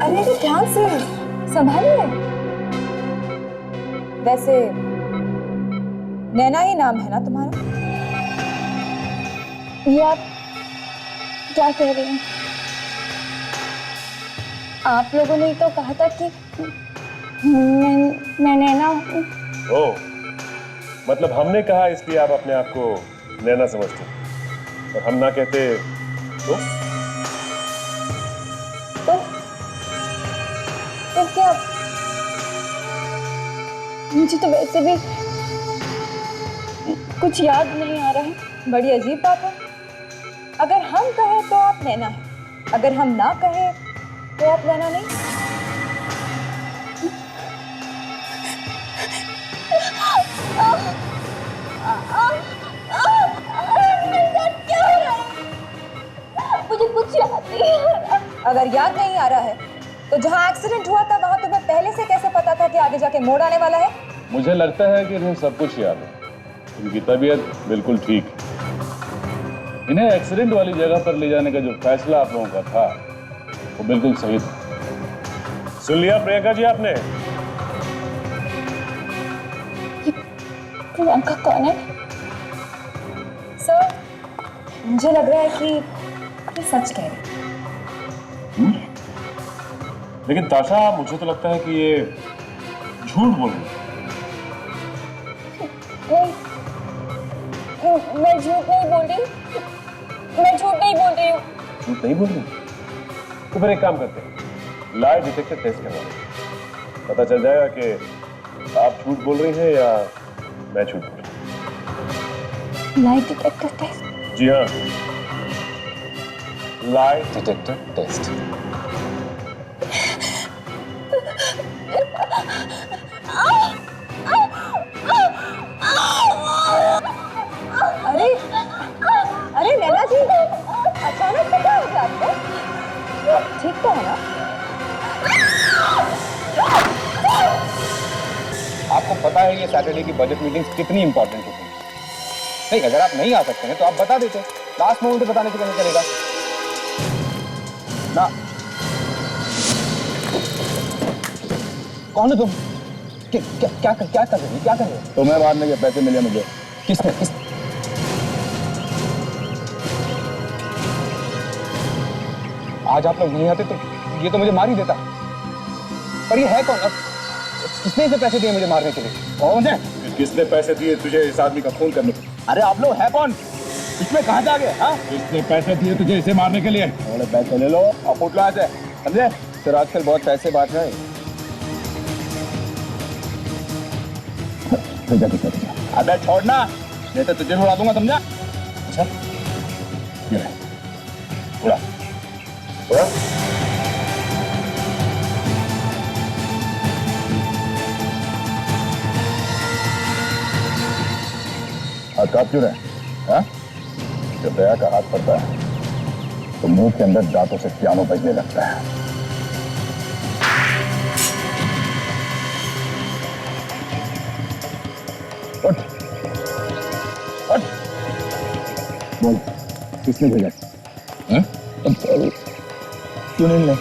अरे ध्यान से संभालिए। वैसे नैना ही नाम है ना तुम्हारा? ये आप क्या कह रही हैं? आप लोगों ने तो कहा था कि मैं नैना हूँ। ओह, मतलब हमने कहा इसलिए आप अपने आप को नैना समझते हैं और हम ना कहते तो क्या? मुझे तो वैसे भी कुछ याद नहीं आ रहा है। बड़ी अजीब बात है। अगर हम कहें तो आप नैना है, अगर हम ना कहें तो आप नैना नहीं। मुझे कुछ याद नहीं आ रहा। अगर याद नहीं आ रहा है तो जहां एक्सीडेंट हुआ था वहां तुम्हें पहले से कैसे पता था कि आगे जाके मोड़ आने वाला है? मुझे लगता है कि इन्हें सब कुछ याद है। इनकी तबीयत बिल्कुल ठीक है। इन्हें एक्सीडेंट वाली जगह पर ले जाने का जो फैसला आप लोगों का था वो बिल्कुल सही था। सुन लिया प्रियंका जी आपने? प्रियंका कौन है? सर मुझे लग रहा है कि ये सच कह रही है। लेकिन ताशा, मुझे तो लगता है कि ये झूठ बोल रही है। मैं झूठ नहीं बोल रही। मैं झूठ नहीं बोल रही हूँ। झूठ नहीं बोल रही? तो फिर एक काम करते हैं, लाई डिटेक्टर टेस्ट करवाओ। पता चल जाएगा कि आप झूठ बोल रही हैं या मैं झूठ बोल रही हूँ। Lie detector test? जी हाँ, लाई डिटेक्टर टेस्ट। अरे अरे नैना जी, अचानक से क्या हो गया आपको? ठीक तो है ना? आपको पता है ये सैटरडे की बजट मीटिंग्स कितनी इंपॉर्टेंट होती है। नहीं, अगर आप नहीं आ सकते हैं तो आप बता देते। लास्ट मोमेंट पे बताने की क्या करेगा ना? कौन है तुम? क्या कर रहे हो? तो मैं मारने के पैसे मिले मुझे। किसने? आज आप लोग नहीं आते तो ये तो मुझे मार ही देता। पर ये है कौन? अब किसने इसे पैसे दिए मुझे मारने के लिए? कौन है? किसने पैसे दिए तुझे इस आदमी का खून करने के? अरे आप लोग है कौन? इसमें कहाँ जा गए? हाँ, किसने पैसे दिए तुझे इसे मारने के लिए? थोड़े पैसे ले लो और फुट लो ऐसे, समझे? सर आजकल बहुत पैसे बात है। अबे छोड़ना, नहीं तो तुझे उड़ा दूंगा, समझा? अच्छा, ये ले, उड़ा, उड़ा। हाथ कांप क्यों रहे? हाँ? जब दया का हाथ पड़ता है तो मुंह के अंदर दांतों से पियानो बजने लगता है। उठ, उठ। बोल, किसने भेजा? सुनील ने।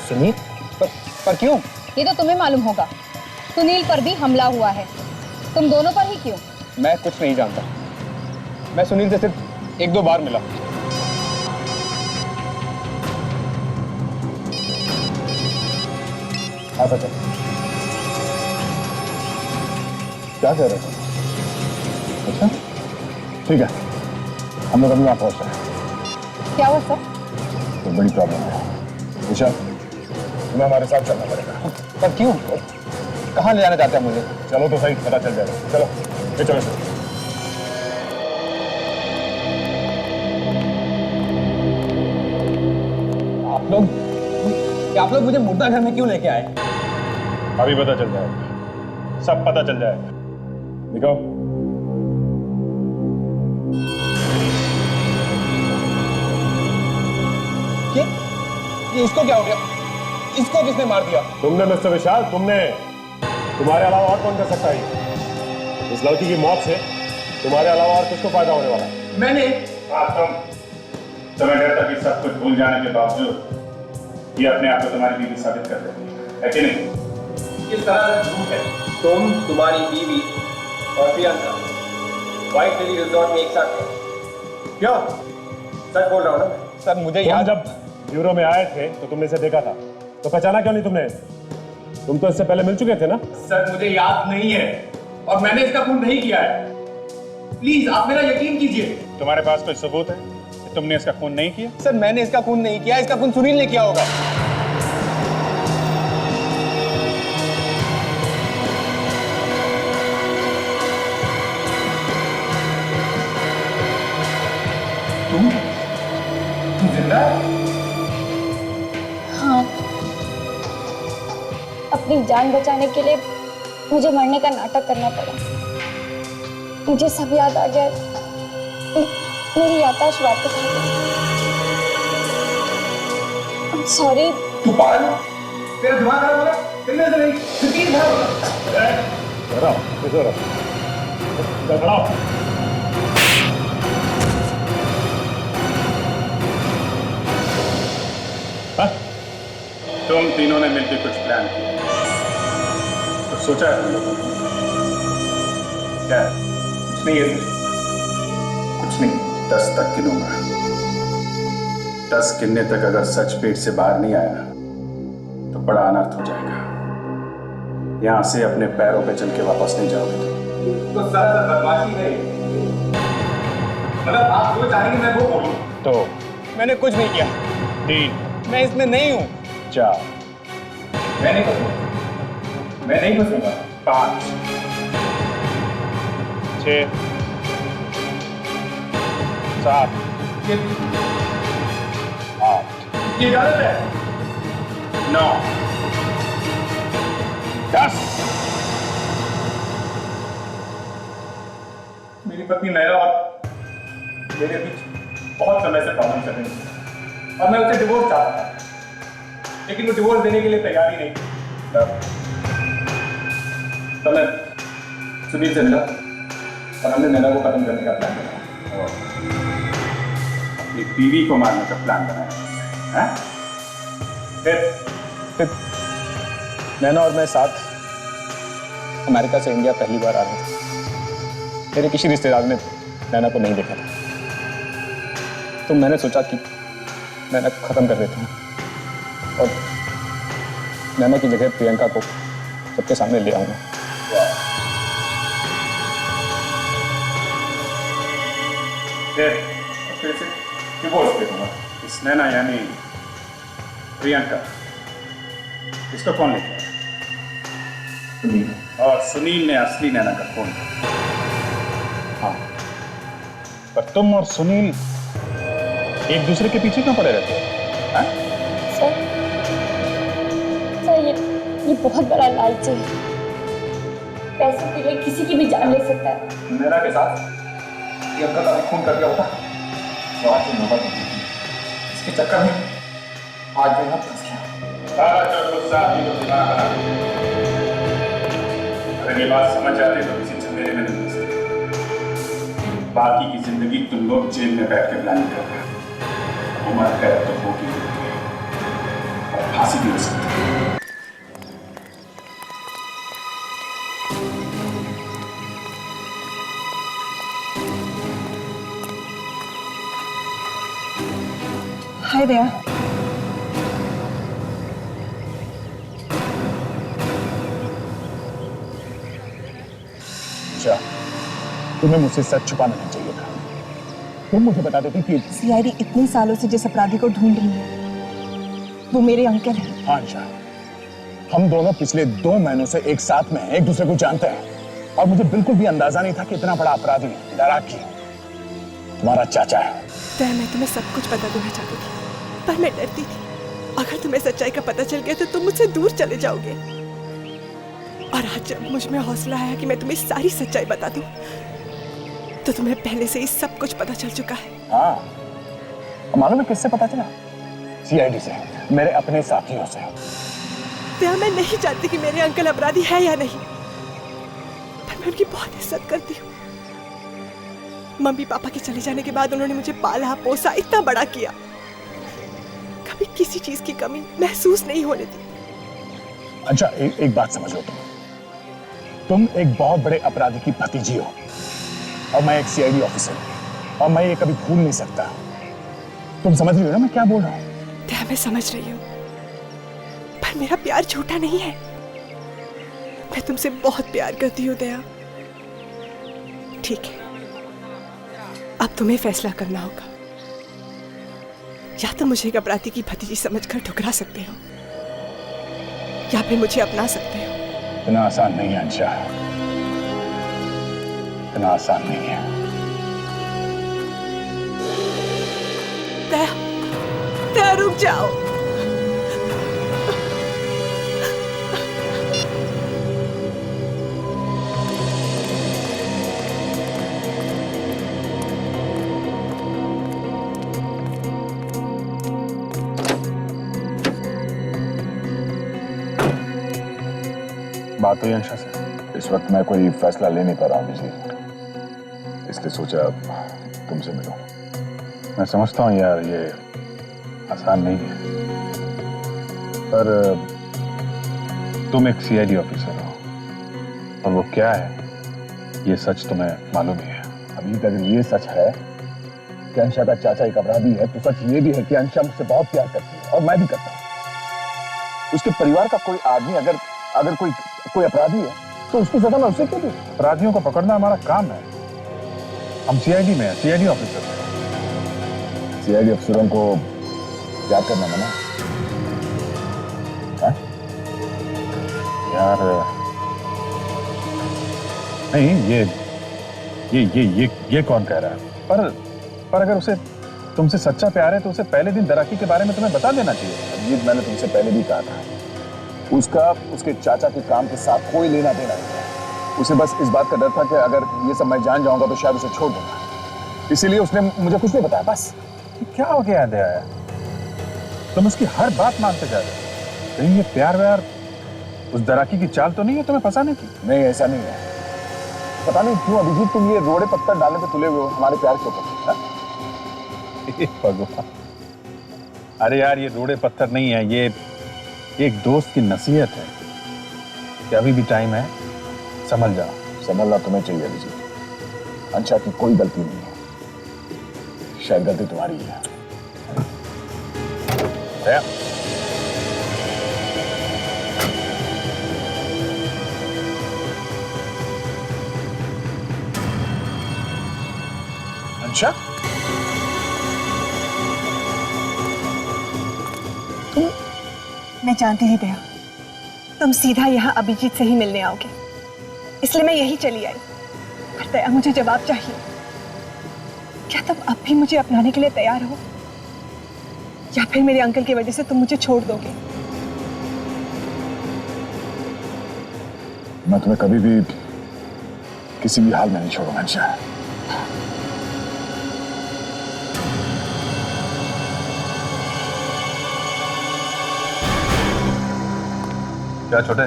सुनील? पर क्यों? ये तो तुम्हें मालूम होगा। सुनील पर भी हमला हुआ है, तुम दोनों पर ही क्यों? मैं कुछ नहीं जानता। मैं सुनील से सिर्फ 1-2 बार मिला। हाँ सच है। क्या कह रहे थे? अच्छा ठीक है, हम लोग अभी वहां पहुंच रहे हैं। क्या हुआ सर? तो बड़ी प्रॉब्लम है ईशा, तुम्हें हमारे साथ चलना पड़ेगा। पर क्यों? कहाँ ले जाना चाहते हैं मुझे? चलो तो सही, पता चल जाएगा। चलो ये चलो सर। आप लोग मुझे मुर्दा घर में क्यों लेके आए? अभी पता चल जाएगा, सब पता चल जाएगा। दिखाओ। ये इसको क्या हो गया? इसको किसने मार दिया? तुमने मिस्टर विशाल, तुमने। तुम्हारे अलावा और कौन कर सकता है? इस लड़की की मौत से तुम्हारे अलावा और किसको फायदा होने वाला है? मैंने। तुम्हें डर था कि सब कुछ भूल जाने के बावजूद ये अपने आप को तुम्हारी बीवी साबित कर देती है कि नहीं? किस तरह से झूठ है? तुम, तुम्हारी बीवी और प्रियंका व्हाइट लिली रिजॉर्ट में एक साथ थे। क्या? सच बोल रहा हूँ ना? सर मुझे तुम याद। जब ब्यूरो में आए थे तो तुमने इसे देखा था, तो पहचाना क्यों नहीं तुमने? तुम तो इससे पहले मिल चुके थे ना? सर मुझे याद नहीं है और मैंने इसका खून नहीं किया है। प्लीज आप मेरा यकीन कीजिए। तुम्हारे पास कोई सबूत है कि तुमने इसका खून नहीं किया? सर मैंने इसका खून नहीं किया, इसका खून सुनील ने किया होगा। तुम जिंदा है? हाँ, अपनी जान बचाने के लिए मुझे मरने का नाटक करना पड़ा। मुझे सब याद आ गया, मेरी याददाश्त वापस आ गई। I'm sorry। तू पागल है? तेरा दिमाग खराब हो रहा है? तेरे से नहीं, यकीन खराब हो रहा है। डराओ, किसे डराओ? डराओ। तुम तीनों ने मिलकर कुछ प्लान किया, तो सोचा है तुम लोगों ने? क्या है? कुछ नहीं है। कुछ नहीं। 10 तक गिनूंगा। 10 गिनने तक अगर सच पेट से बाहर नहीं आया तो बड़ा अनर्थ हो जाएगा। यहां से अपने पैरों पे चल के वापस नहीं जाओगे। तो सर बदमाशी है। मतलब आप जो चाहेंगे मैं वो बोलूं। तो मैंने कुछ नहीं किया। 3, मैं इसमें नहीं हूं। 4, मैं नहीं फंसूंगा। मैं नहीं फंसूंगा। 5, 6, 7, 8, ये गलत है। 9, 10। मेरी पत्नी नैना और मेरे बीच बहुत समय से प्रॉब्लम चल रही थी और मैं उसे डिवोर्स चाहता था, लेकिन वो डिवोर्स देने के लिए तैयार ही नहीं थी। तब मैं सुनील से मिला और हमने नैना को खत्म करने का प्लान बनाया। अपनी बीवी को मारने का प्लान बनाया है? फिर नैना और मैं साथ अमेरिका से इंडिया पहली बार आ रहे थे। मेरे किसी रिश्तेदार ने नैना को नहीं देखा था, तो मैंने सोचा कि नैना को खत्म कर देता हूँ और नैना की जगह प्रियंका को सबके सामने ले आऊंगा। फिर से डिवोर्स दे दूंगा। इस नैना यानी प्रियंका, इसको कौन लेके आया? सुनील। और सुनील ने असली नैना का खून किया। हाँ, पर तुम और सुनील एक दूसरे के पीछे क्यों पड़े रहते हो? सर ये बहुत बड़ा लालची है। पैसे के लिए किसी की भी जान ले सकता है। नैना के साथ प्रियंका का खून कर दिया होता तो आज ये नौबत नहीं थी। इसके चक्कर में आज मैं यहाँ फंस गया। सारा जो गुस्सा ही तो दिमाग बना दिया। अगर ये बात समझ जाते तो किसी झमेले में नहीं फंसते। बाकी की जिंदगी तुम लोग जेल में बैठ के प्लानिंग कर रहे हो। उम्र कैद तो होगी और फांसी भी हो सकती है। हाय दया। अच्छा, तुम्हें मुझसे सच छुपाना नहीं चाहिए था। तुम मुझे बता देती कि सीआईडी इतने सालों से जिस अपराधी को ढूंढ रही है वो मेरे अंकल हैं। हाँ निशा, हम दोनों पिछले 2 महीनों से एक साथ में हैं, एक दूसरे को जानते हैं और मुझे बिल्कुल भी अंदाजा नहीं था कि इतना बड़ा अपराधी डराकी तुम्हारा चाचा है। दया, मैं तुम्हें सब कुछ बता देना चाहती थी पर मैं डरती थी अगर तुम्हें सच्चाई का पता चल गया तो तुम मुझसे दूर चले जाओगे। और आज जब मुझ में हौसला आया कि मैं तुम्हें सारी सच्चाई बता दूं तो तुम्हें पहले से ही सब कुछ पता चल चुका है। हाँ, मालूम है किससे पता चला? सीआईडी से, मेरे अपने साथियों से। दया, मैं नहीं जानती कि मेरे अंकल अपराधी है या नहीं पर मैं उनकी बहुत इज्जत करती हूँ। मम्मी पापा के चले जाने के बाद उन्होंने मुझे पाला पोसा, इतना बड़ा किया, कभी किसी चीज की कमी महसूस नहीं होने दी। अच्छा, एक बात समझ लो, तुम एक बहुत बड़े अपराधी की भतीजी हो और मैं एक सीआईडी ऑफिसर हूं और मैं ये कभी भूल नहीं सकता। तुम समझ रही हो ना मैं क्या बोल रहा हूँ? दया, मैं समझ रही हूँ पर मेरा प्यार झूठा नहीं है। मैं तुमसे बहुत प्यार करती हूँ दया। ठीक है, अब तुम्हें फैसला करना होगा। या तो मुझे एक अपराधी की भतीजी समझकर ठुकरा सकते हो या फिर मुझे अपना सकते हो। इतना आसान नहीं है अंशा, इतना आसान नहीं है। दया, दया रुक जाओ। बात हुई अंशा से। इस वक्त मैं कोई फैसला ले नहीं पा रहा हूँ जी, इसलिए सोचा तुमसे मिलूं। मैं समझता हूँ यार ये आसान नहीं है पर तुम एक सीआईडी ऑफिसर हो और वो क्या है ये सच तुम्हें मालूम ही है। अभी अगर ये सच है कि अंशा का चाचा एक अपराधी है तो सच ये भी है कि अंशा मुझसे बहुत प्यार करती है और मैं भी करता हूँ। उसके परिवार का कोई आदमी अगर कोई अपराधी है तो उसकी सजा मैं उसे क्यों दूं? अपराधियों को पकड़ना हमारा काम है। हम सीआईडी में हैं, सीआईडी ऑफिसर हैं। सीआईडी अफसरों को प्यार करना मना है? यार नहीं, ये कौन कह रहा है? पर अगर उसे तुमसे सच्चा प्यार है तो उसे पहले दिन दराकी के बारे में तुम्हें बता देना चाहिए। अजीत, मैंने तुमसे पहले भी कहा था उसका उसके चाचा के काम के साथ कोई लेना देना नहीं है। उसे बस इस बात का डर था कि अगर ये सब मैं जान जाऊंगा तो शायद उसे छोड़ दूंगा, इसीलिए उसने मुझे कुछ नहीं बताया। बस क्या हो गया दया, तुम उसकी हर बात मानते जा रहे हो। कहीं ये प्यार व्यार उस दराकी की चाल तो नहीं है तुम्हें फंसाने की? नहीं, ऐसा नहीं है। पता नहीं क्यों अभिजीत तुम ये रोड़े पत्थर डालने पे तुले हुए हो हमारे प्यार के ऊपर। भगवान, अरे यार ये रोड़े पत्थर नहीं है, ये एक दोस्त की नसीहत है कि अभी भी टाइम है, संभल जाओ। संभलना तुम्हें चाहिए अभिजीत, अंशा की कोई गलती नहीं है, शायद गलती तुम्हारी है। दया, अंशा मैं जानती थी दया तुम सीधा यहाँ अभिजीत से ही मिलने आओगे, इसलिए मैं यही चली आई। पर दया, मुझे जवाब चाहिए। क्या तुम अब भी मुझे अपनाने के लिए तैयार हो या फिर मेरे अंकल की वजह से तुम मुझे छोड़ दोगे? मैं तुम्हें कभी भी किसी भी हाल में नहीं छोड़ूंगा अंशा। क्या छोटे,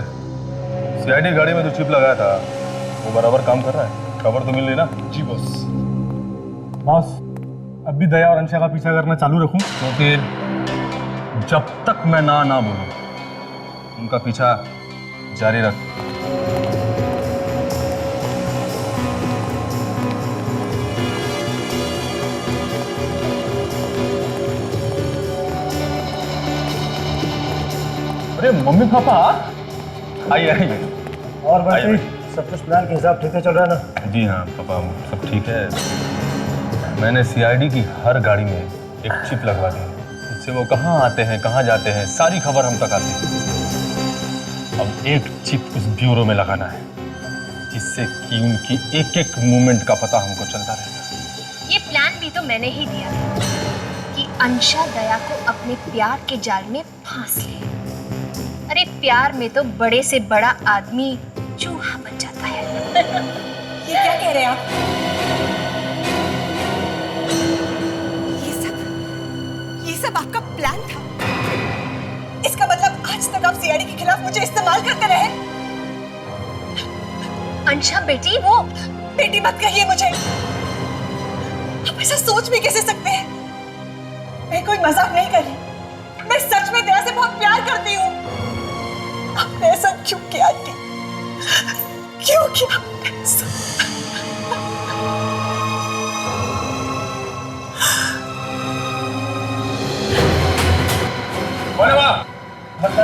सीआईडी गाड़ी में जो चिप लगाया था वो बराबर काम कर रहा है? खबर तो मिल रही ना? जी बॉस। बॉस, अब भी दया और अंशा का पीछा करना चालू रखूं? तो फिर जब तक मैं ना बोलूं उनका पीछा जारी रख। अरे मम्मी पापा, आइए। और बंटी, सब कुछ प्लान के हिसाब ठीक से चल रहा है ना? जी हाँ पापा, सब ठीक है। मैंने सीआईडी की हर गाड़ी में एक चिप लगवा दी है, इससे वो कहाँ आते हैं कहाँ जाते हैं सारी खबर हम तक आती है। अब एक चिप उस ब्यूरो में लगाना है जिससे कि उनकी एक एक मूवमेंट का पता हमको चलता रहेगा। ये प्लान भी तो मैंने ही दिया था कि अंशा दया को अपने प्यार के जाल में फांस ले। अरे प्यार में तो बड़े से बड़ा आदमी चूहा बन जाता है। ये क्या कह रहे हैं आप? ये सब आपका प्लान था? इसका मतलब आज तक आप सीआईडी के खिलाफ मुझे इस्तेमाल करते रहे? अंशा बेटी, वो बेटी मत कहिए मुझे। आप ऐसा सोच भी कैसे सकते हैं? मैं कोई मजाक नहीं कर रही, मैं सच में दया से बहुत प्यार करती हूँ। आपने ऐसा क्यों किया आंटी? क्यों किया ऐसा?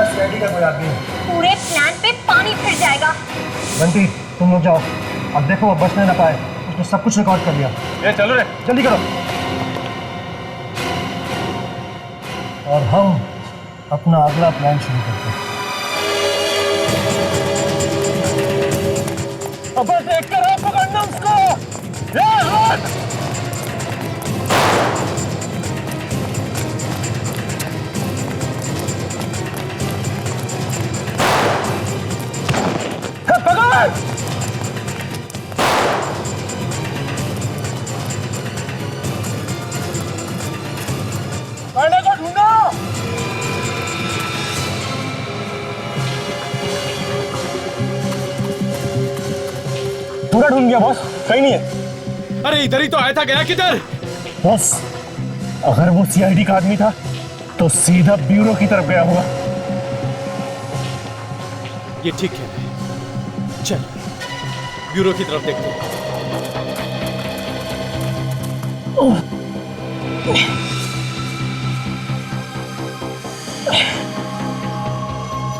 सीआईडी का कोई आदमी है। पूरे प्लान पे पानी फिर जाएगा। बंटी, तुम लोग जाओ। अब देखो वो बचने ना पाए, उसने सब कुछ रिकॉर्ड कर लिया। ये चलो रे, जल्दी करो। और हम अपना अगला प्लान शुरू करते हैं। अब देख कर आप पकड़ना उसको। पकड़ने को ढूंढो। पूरा ढूंढ गया बॉस, कहीं नहीं है। अरे इधर ही तो आया था, गया किधर? बॉस, अगर वो सीआईडी का आदमी था तो सीधा ब्यूरो की तरफ गया होगा। ये ठीक है, चल ब्यूरो की तरफ देखते हैं।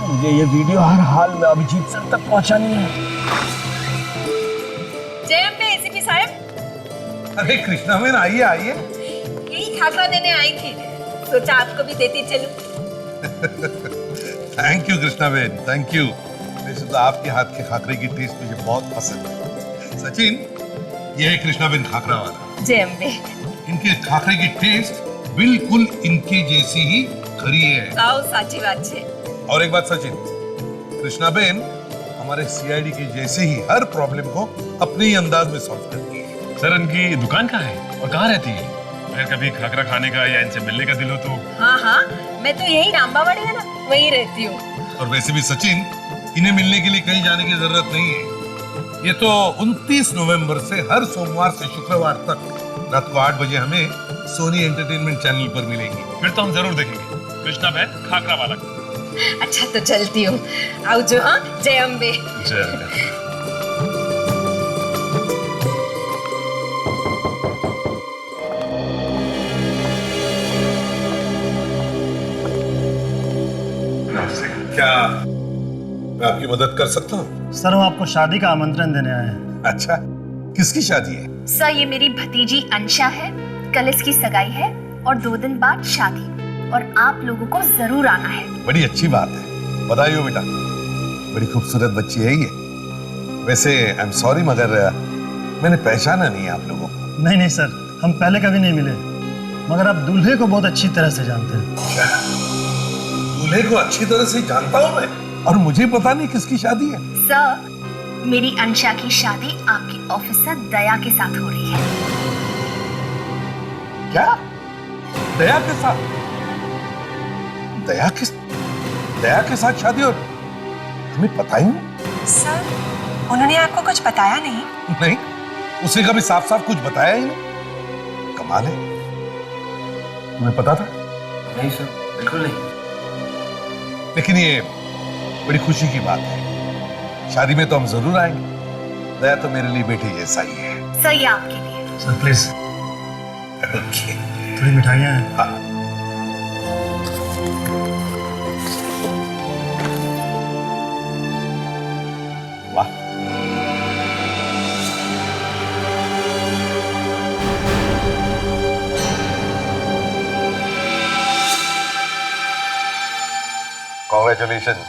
मुझे ये वीडियो हर हाल में अभिजीत सर तक पहुंचानी है। जय अम्बे एसीपी साहब। अरे कृष्णा बहन, आइए आइए। यही खाकरा देने आई थी, सोचा आपको भी देती चलूं। थैंक यू कृष्णा बहन, थैंक यू। वैसे तो आपके हाथ के खाकरे की टेस्ट मुझे बहुत पसंद है। सचिन, ये है कृष्णा बहन खाकरा वाला। जय अम्बे। इनके खाकरे की टेस्ट बिल्कुल इनके जैसी ही खरी है। आओ, साची बात है। और एक बात सचिन, कृष्णा बहन हमारे सीआईडी के जैसे ही हर प्रॉब्लम को अपने ही अंदाज में सॉल्व करती है। सर, इनकी दुकान कहाँ है और कहाँ रहती है? अगर कभी खाकरा खाने का या इनसे मिलने का दिल हो तो। हाँ, मैं तो यही रामबावाड़ी है ना, वहीं रहती हूँ। और वैसे भी सचिन, इन्हें मिलने के लिए कहीं जाने की जरूरत नहीं है। ये तो 29 नवंबर से हर सोमवार से शुक्रवार तक रात को 8 बजे हमें सोनी एंटरटेनमेंट चैनल पर मिलेंगी। फिर तो हम जरूर देखेंगे कृष्णा बहन खाकरा वाला। अच्छा तो चलती हूँ, आओ जो। हाँ, जय अम्बे। जय अम्बे। क्या मैं आपकी मदद कर सकता हूँ? सर, हम आपको शादी का आमंत्रण देने आए हैं। अच्छा, किसकी शादी है? सर, ये मेरी भतीजी अंशा है, कल इसकी सगाई है और 2 दिन बाद शादी, और आप लोगों को जरूर आना है। बड़ी अच्छी बात है, बधाई हो बेटा। बड़ी खूबसूरत बच्ची है ये। वैसे आई एम सॉरी, मगर मैंने पहचाना नहीं आप लोगों को। नहीं सर, हम पहले कभी नहीं मिले, मगर आप दूल्हे को बहुत अच्छी तरह से जानते हैं। क्या? दूल्हे को अच्छी तरह से जानता हूँ मैं, और मुझे पता नहीं किसकी शादी है। सर, मेरी अंशा की शादी आपकी ऑफिसर दया के साथ हो रही है। क्या? दया के साथ? दया के साथ शादी? और तुम्हें पता ही नहीं? सर, उन्होंने आपको कुछ बताया नहीं? नहीं, उसे कभी साफ साफ कुछ बताया ही नहीं। कमाल है। तुम्हें पता था? नहीं सर, बिल्कुल नहीं। लेकिन ये बड़ी खुशी की बात है। शादी में तो हम जरूर आएंगे। दया तो मेरे लिए बेटे जैसा ही है। सर, ये आपके लिए। सर प्लीज थोड़ी मिठाइयाँ हैं। हाँ। वाह, कॉन्ग्रेचुलेशंस।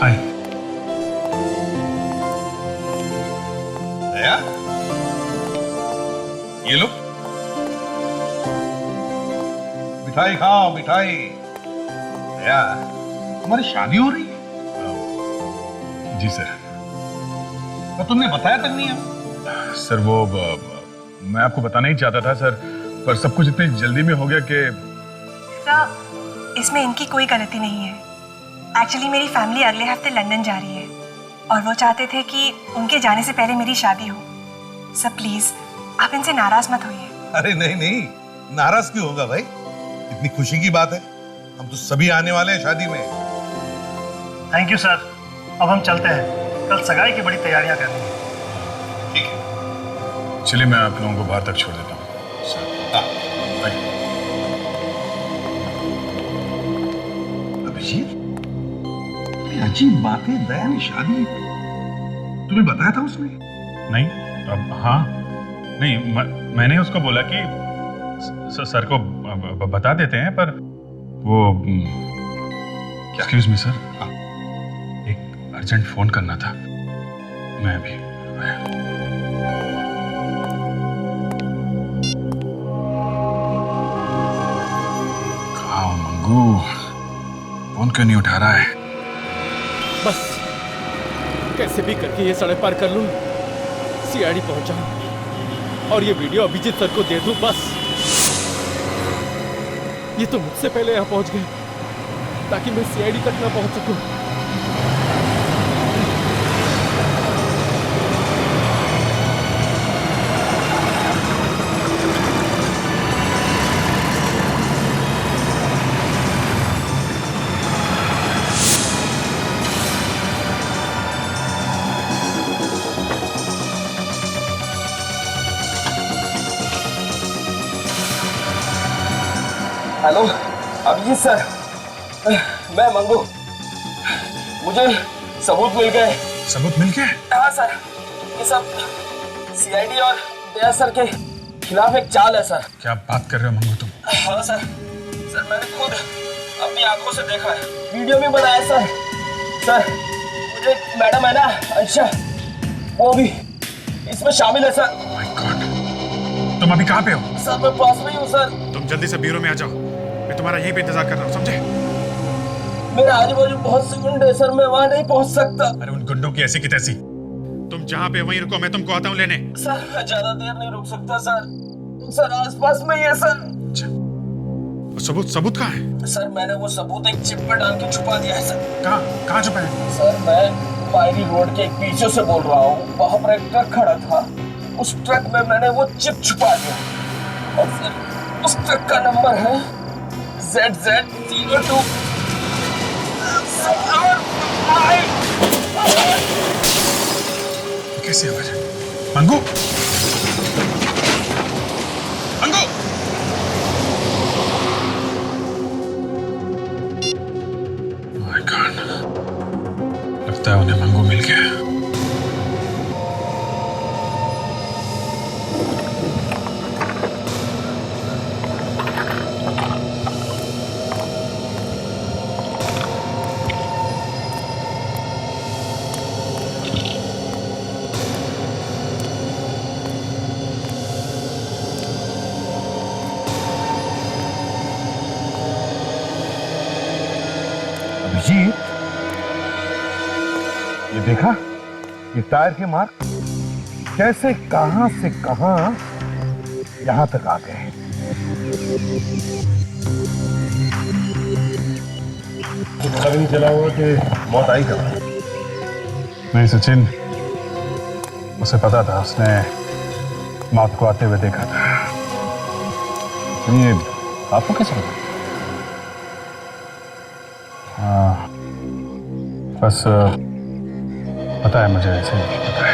हाय। दया, ये लो मिठाई खाओ, मिठाई। दया, तुम्हारी शादी हो रही है? जी सर। तो तुमने बताया तक नहीं है? सर वो मैं आपको बताना ही चाहता था सर, पर सब कुछ इतनी जल्दी में हो गया कि सर, इसमें इनकी कोई गलती नहीं है। एक्चुअली मेरी फैमिली अगले हफ्ते लंदन जा रही है और वो चाहते थे कि उनके जाने से पहले मेरी शादी हो। सर प्लीज, आप इनसे नाराज मत होइए। अरे नहीं नहीं, नाराज क्यों होगा भाई? इतनी खुशी की बात है। हम तो सभी आने वाले हैं शादी में। Thank you sir. अब हम चलते हैं, कल सगाई की बड़ी तैयारियां करनी है। ठीक है, चलिए मैं आप लोगों को बाहर तक छोड़ देता हूँ सर। अभिजीत, अजीब बात है, दया ने शादी तुम्हें बताया था उसने? नहीं, अब हाँ नहीं, मैंने उसको बोला कि सर को बता देते हैं, पर वो एक्सक्यूज मी सर, एक अर्जेंट फोन करना था। मैं अभी आया। कहाँ मंगू, फोन क्यों नहीं उठा रहा है? बस कैसे भी करके ये सड़क पार कर लूं, सीआईडी पहुंच जाऊं और ये वीडियो अभिजीत सर को दे दूं। बस ये तो मुझसे पहले यहां पहुंच गए ताकि मैं सीआईडी तक ना पहुंच सकूं। हेलो अभिजीत सर, मैं मंगू। मुझे सबूत मिल गए। सबूत मिल गए? हाँ सर, ये सब सीआईडी और दया सर के खिलाफ एक चाल है सर। क्या बात कर रहे हो मंगू तुम? हाँ सर, सर मैंने खुद अपनी आंखों से देखा है, वीडियो भी बनाया सर। सर मुझे मैडम है ना अंशा, वो भी इसमें शामिल है सर। माय गॉड, तुम अभी कहाँ पे हो? सर मैं पास में ही हूँ सर। तुम जल्दी से ब्यूरो में आ जाओ, मैं तुम्हारा यहीं पे इंतजार कर रहा हूँ, समझे? मेरा आजू बाजू बहुत से गुंडे हैं सर, मैं वहाँ नहीं पहुँच सकता। अरे उन गुंडों की ऐसी की तैसी। तुम जहाँ पे वहीं रुको, मैं तुमको आता हूँ लेने। सर मैं ज्यादा देर नहीं रुक सकता सर। सर आसपास में ही है सर। सबूत कहाँ है? सर मैंने वो सबूत एक चिप पे डाल के छुपा दिया है सर। कहाँ छुपा है? सर मैं पायरी रोड के एक पीछे से बोल रहा हूँ, वहाँ पर एक ट्रक खड़ा था, उस ट्रक में मैंने वो चिप छुपा दिया और सर उस ट्रक का नंबर है ZZ02। कैसे आवाज है? मंगू, मंगू! माय गॉड, लगता है उन्हें मंगू मिल गया। अभिजीत, ये देखा, ये टायर के मार्क कैसे कहां से कहां यहां तक आ गए। तो पता भी नहीं चला हुआ कि मौत आई कब। नहीं सचिन, उसे पता था, उसने मौत को आते हुए देखा था। ये आपको कैसे पता? बस पता है मुझे, ऐसे ही पता है।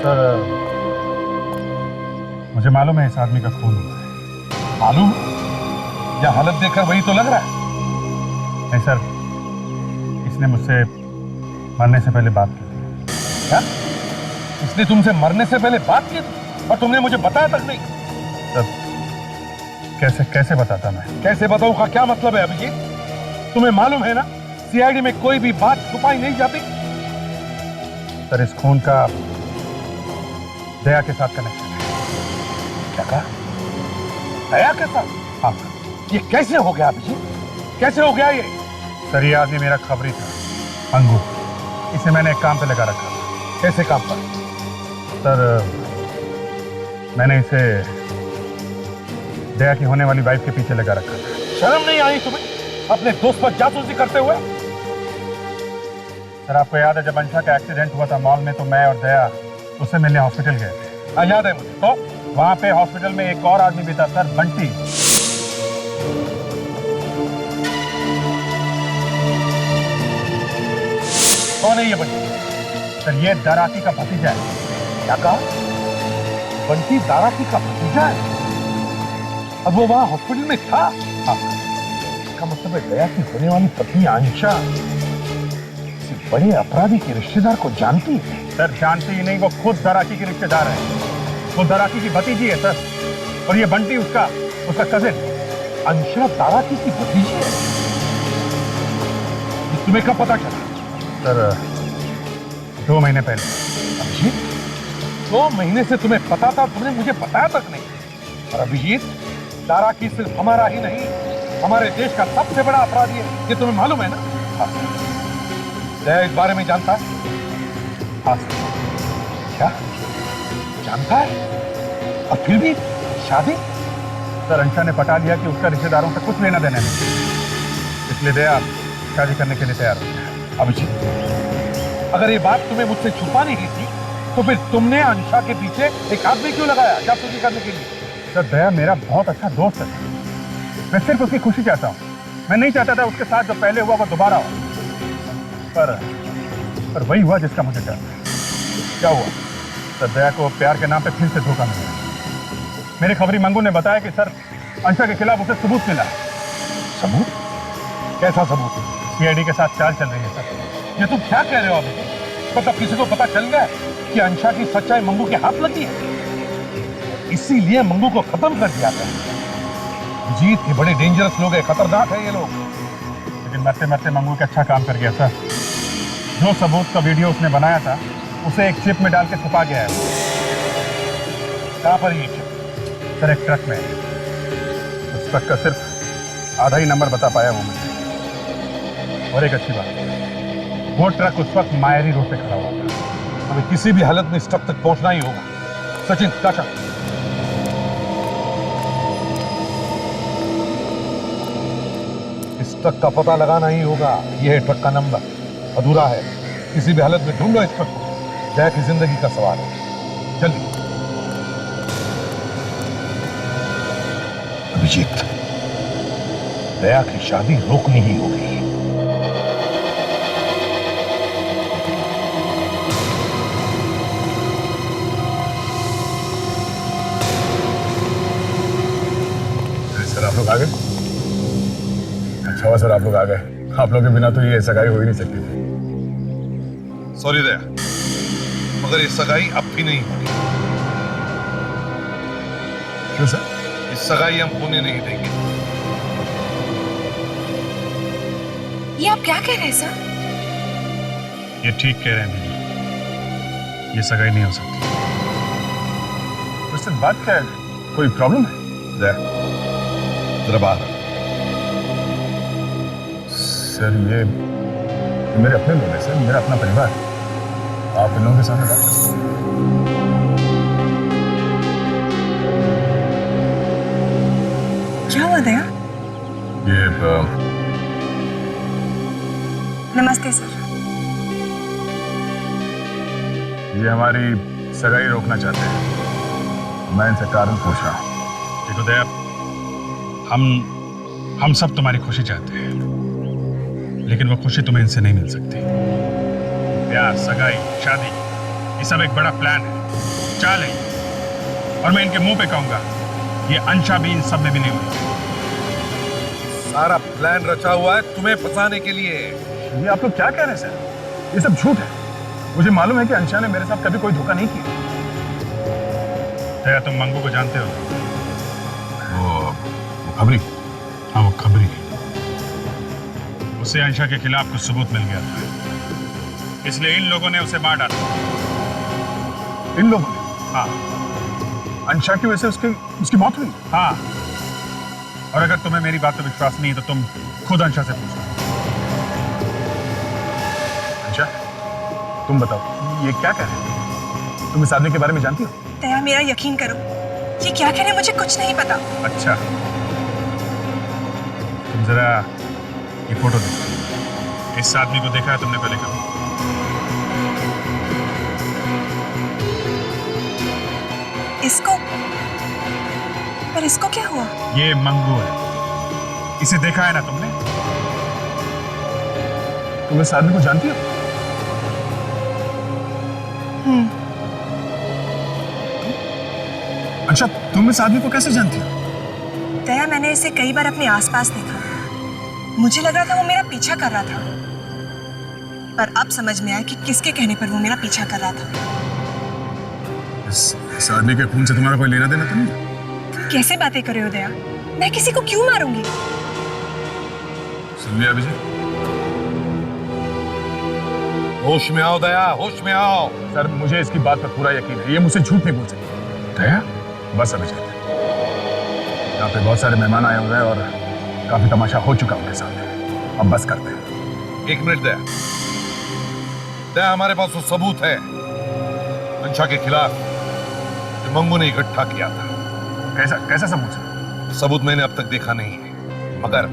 सर, मुझे मालूम है इस आदमी का खून हुआ है। मालूम? या हालत देखकर वही तो लग रहा है। नहीं सर, इसने मुझसे मरने से पहले बात की थी। क्या? इसने तुमसे मरने से पहले बात की थी और तुमने मुझे बताया तक नहीं? सर, कैसे बताता मैं? कैसे बताऊं का क्या मतलब है अभिजीत? तुम्हें मालूम है ना, सीआईडी में कोई भी बात छुपाई नहीं जाती। सर, इस खून का दया के साथ कनेक्शन है। क्या कहा? दया के साथ? हाँ। ये कैसे हो गया अभिजीत? कैसे हो गया ये? सर, ये आदमी मेरा खबरी था, अंगू। इसे मैंने एक काम पे लगा रखा। कैसे काम पर? सर, मैंने इसे दया की होने वाली वाइफ के पीछे लगा रखा था। शर्म नहीं आई तुम्हें अपने दोस्त पर जासूसी करते हुए? सर, आपको याद है जब अंशा का एक्सीडेंट हुआ था मॉल में, तो मैं और दया उससे मिलने हॉस्पिटल गए थे। हाँ, याद है मुझे। तो वहां पे हॉस्पिटल में एक और आदमी भी था सर, बंटी। कौन है ये बंटी? सर, ये दाराकी का भतीजा है। क्या कहा? बंटी दाराकी का भतीजा है? अब वो वहां हॉस्पिटल में था? हाँ। इसका मतलब है दया की होने वाली पत्नी आंशा किसी बड़े अपराधी के रिश्तेदार को जानती है। सर, जानती ही नहीं, वो खुद दाराकी की रिश्तेदार है। वो दाराकी की भतीजी है सर, और ये बंटी उसका कजिन। अंशा दाराकी की भतीजी है? ये तुम्हें कब पता चला? सर, 2 महीने पहले। अभिजीत, 2 महीने से तुम्हें पता था, तुमने मुझे बताया तक नहीं। और अभिजीत, दाराकी सिर्फ हमारा ही नहीं, हमारे देश का सबसे बड़ा अपराधी है, ये तुम्हें मालूम है ना? हाँ। दया इस बारे में जानता है? हाँ सर। क्या जानता है? और फिर भी शादी? सर, अंशा ने पटा लिया कि उसका रिश्तेदारों से कुछ लेना देना नहीं, इसलिए दया शादी करने के लिए तैयार हो गया। अभिजीत, अगर ये बात तुम्हें मुझसे छुपानी ही थी, तो फिर तुमने अंशा के पीछे एक आदमी क्यों लगाया जासूसी करने के लिए? सर, दया मेरा बहुत अच्छा दोस्त है। मैं सिर्फ उसकी खुशी चाहता हूँ। मैं नहीं चाहता था उसके साथ जो पहले हुआ वो दोबारा हो। पर वही हुआ जिसका मुझे डर था। क्या हुआ? सर, दया को प्यार के नाम पे फिर से धोखा मिला। मेरे खबरी मंगू ने बताया कि सर, अंशा के खिलाफ उसे सबूत मिला। सबूत? कैसा सबूत? सीआईडी के साथ चाल चल रही है सर। ये तुम क्या कह रहे हो अभी? मतलब किसी को पता चल गया कि अंशा की सच्चाई मंगू के हाथ लगी है, इसीलिए मंगू को खत्म कर दिया गया। जीत के बड़े डेंजरस लोग हैं, खतरनाक है ये लोग। लेकिन मरते मरते मंगू के अच्छा काम कर गया सर। जो सबूत का वीडियो उसने बनाया था, उसे एक चिप में डाल के छुपा गया है। कहां पर ये चिप? सर, एक ट्रक में। उस ट्रक का सिर्फ आधा ही नंबर बता पाया वो मुझे। और एक अच्छी बात, वो ट्रक उस वक्त मायरी रोड पे खड़ा हुआ था। हमें किसी भी हालत में इस ट्रक तक पहुंचना ही होगा। सचिन, चाचा, इस ट्रक का पता लगाना ही होगा। यह है ट्रक का नंबर, अधूरा है। किसी भी हालत में ढूंढो इस ट्रक को। दया की जिंदगी का सवाल है, जल्दी। अभिजीत, दया की शादी रोकनी ही होगी। सर, आप लोग आ गए? अच्छा हुआ सर, आप लोग आ गए। आप लोगों के बिना तो ये सगाई हो ही नहीं सकती थी। सॉरी दया, मगर ये सगाई अब भी नहीं होगी। क्यों सर? इस सगाई हम होने नहीं देंगे। ये आप क्या कह रहे हैं सर? ये ठीक कह रहे हैं दीदी, ये सगाई नहीं हो सकती। सर, बात क्या है? कोई प्रॉब्लम है? दया, जरा बाहर। सर, ये मेरे अपने लोग हैं सर, मेरा अपना परिवार। आप इन लोगों के सामने बात कर सकते हैं। क्या हुआ दया? ये नमस्ते सर। ये हमारी सगाई रोकना चाहते हैं। मैं इनसे कारण पूछ रहा हूँ। देखो दया, हम सब तुम्हारी खुशी चाहते हैं, लेकिन वो खुशी तुम्हें इनसे नहीं मिल सकती। प्यार, सगाई, शादी, ये सब एक बड़ा प्लान है, चाल है। और मैं इनके मुंह पे कहूंगा, ये अंशा भी इन सब में भी नहीं हुई। सारा प्लान रचा हुआ है तुम्हें फंसाने के लिए। ये आप लोग क्या कह रहे हैं सर? ये सब झूठ है। मुझे मालूम है कि अंशा ने मेरे साथ कभी कोई धोखा नहीं किया। दया, तुम मंगू को जानते हो? वो खबरी? हाँ, वो खबरी। उसे अंशा के खिलाफ कुछ सबूत मिल गया था, इसलिए इन लोगों ने उसे मार डाला। इन लोगों ने? हाँ। अंशा की वजह से उसकी मौत हुई? हाँ। और अगर तुम्हें मेरी बात पर विश्वास नहीं है तो तुम खुद अंशा से पूछो। अंशा, तुम बताओ, ये क्या कह रहे हैं? तुम इस आदमी के बारे में जानती हो? दया, मेरा यकीन करो, ये क्या कह रहे हैं मुझे कुछ नहीं पता। अच्छा, तुम जरा ये फोटो देखो। इस आदमी को देखा है तुमने पहले कभी? इसको? पर इसको क्या हुआ? ये मंगू है। इसे देखा है ना तुमने? तुम इस आदमी को जानती हो? अच्छा, तुम इस आदमी को कैसे जानती हो? दया, मैंने इसे कई बार अपने आसपास देखा। मुझे लग रहा था वो मेरा पीछा कर रहा था, पर अब समझ में आया कि किसके कहने पर वो मेरा पीछा कर रहा था। इस आदमी के खून से तुम्हारा कोई लेना देना तो नहीं? तुम कैसे बातें कर रहे हो दया? मैं किसी को क्यों मारूंगी? सुन लिया विजय? होश में आओ दया, होश में आओ। सर, मुझे इसकी बात पर पूरा यकीन है, ये मुझसे झूठ नहीं बोल सकती। दया, बस अभी चलते। यहाँ पे बहुत सारे मेहमान आए हुए हैं और काफी तमाशा हो चुका उनके साथ। अब बस करते हैं। एक मिनट दया। दया, हमारे पास वो सबूत है अंशा के खिलाफ जो मंगू ने इकट्ठा किया था। कैसा सबूत? सबूत मैंने अब तक देखा नहीं है, मगर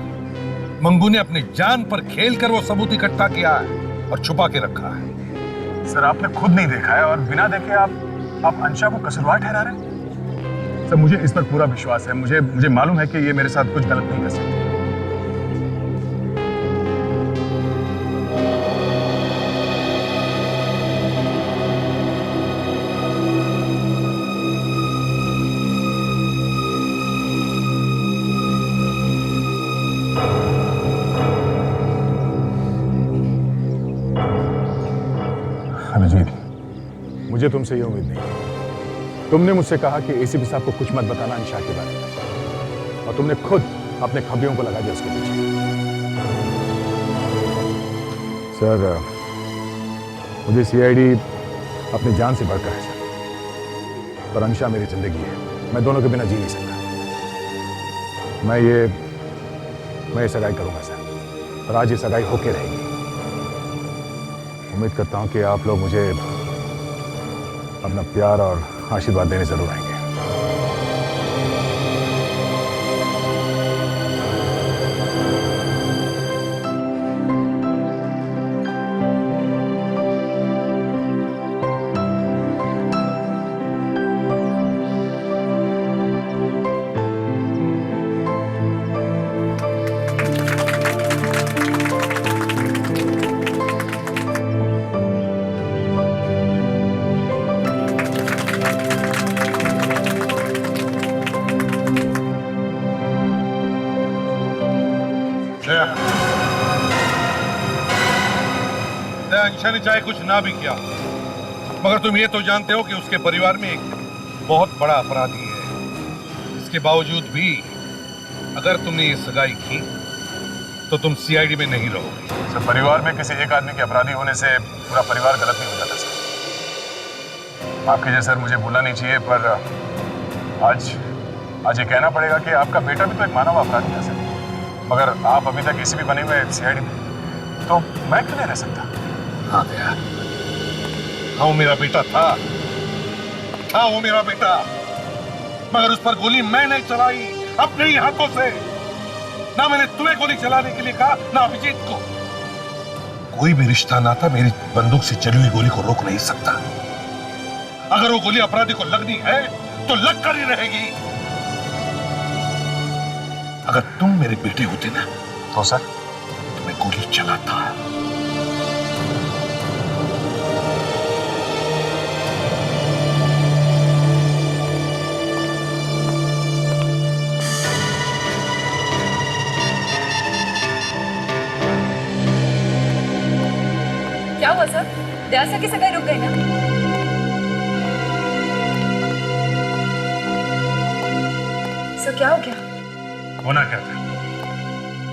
मंगू ने अपनी जान पर खेलकर वो सबूत इकट्ठा किया है और छुपा के रखा है। सर, आपने खुद नहीं देखा है और बिना देखे आप अंशा को कसूरवार ठहरा रहे हैं? सर, मुझे इस पर पूरा विश्वास है। मुझे मालूम है कि ये मेरे साथ कुछ गलत नहीं कर सकती। अभिजीत, मुझे तुमसे ये उम्मीद नहीं। तुमने मुझसे कहा कि एसीपी साहब को कुछ मत बताना अंशा के बारे में, और तुमने खुद अपने खबरियों को लगा दिया उसके पीछे। सर, मुझे सीआईडी अपनी जान से बढ़कर है सर, पर अंशा मेरी जिंदगी है। मैं दोनों के बिना जी नहीं सकता। मैं ये सगाई करूंगा सर, और आज ये सगाई होके रहेगी। उम्मीद करता हूं कि आप लोग मुझे अपना प्यार और आशीर्वाद देने जरूर आएंगे। अंशा ने चाहे कुछ ना भी किया, मगर तुम ये तो जानते हो कि उसके परिवार में एक बहुत बड़ा अपराधी है। इसके बावजूद भी अगर तुमने ये सगाई की तो तुम सीआईडी में नहीं रहोगे। सर, परिवार में किसी एक आदमी के अपराधी होने से पूरा परिवार गलत नहीं हो जाता सर। आपके जैसा सर मुझे बोलना नहीं चाहिए, पर आज ये कहना पड़ेगा कि आपका बेटा भी तो एक मानव अपराधी है सर। मगर आप अभी तक एसीपी बने हुए सीआईडी में, तो मैं क्यों नहीं रह सकता? हाँ भैया, हाँ वो मेरा बेटा था, वो मेरा बेटा, मगर उस पर गोली मैं नहीं चलाई, अपने ही हाथों से। ना मैंने तुम्हें गोली चलाने के लिए कहा, ना अभिजीत को। कोई भी रिश्ता नाता मेरी बंदूक से चली हुई गोली को रोक नहीं सकता। अगर वो गोली अपराधी को लगनी है तो लग कर ही रहेगी। अगर तुम मेरे बेटे होते ना तो सर तुम्हें गोली चलाता। क्या हुआ सर? दया सर की सगाई रुक गई ना? सर क्या हो गया? होना क्या था?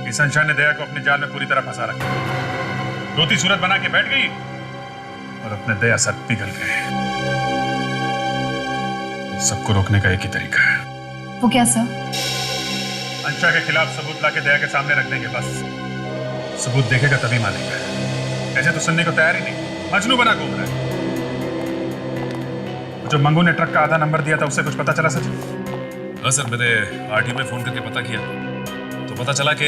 इस संशान ने दया को अपने जाल में पूरी तरह फंसा रखा। रोती सूरत बना के बैठ गई और अपने दया सर पिघल गए। सबको रोकने का एक ही तरीका है। वो क्या सर? अंशा के खिलाफ सबूत लाके दया के सामने रख देंगे बस। सबूत देखेगा तभी मानेगा। ऐसे तो सुनने को तैयार ही नहीं, मजनू बना घूम रहा है। जो मंगू ने ट्रक का आधा नंबर दिया था उससे कुछ पता चला सच? हाँ सर, मैंने आरटीओ में फोन करके पता किया तो पता चला कि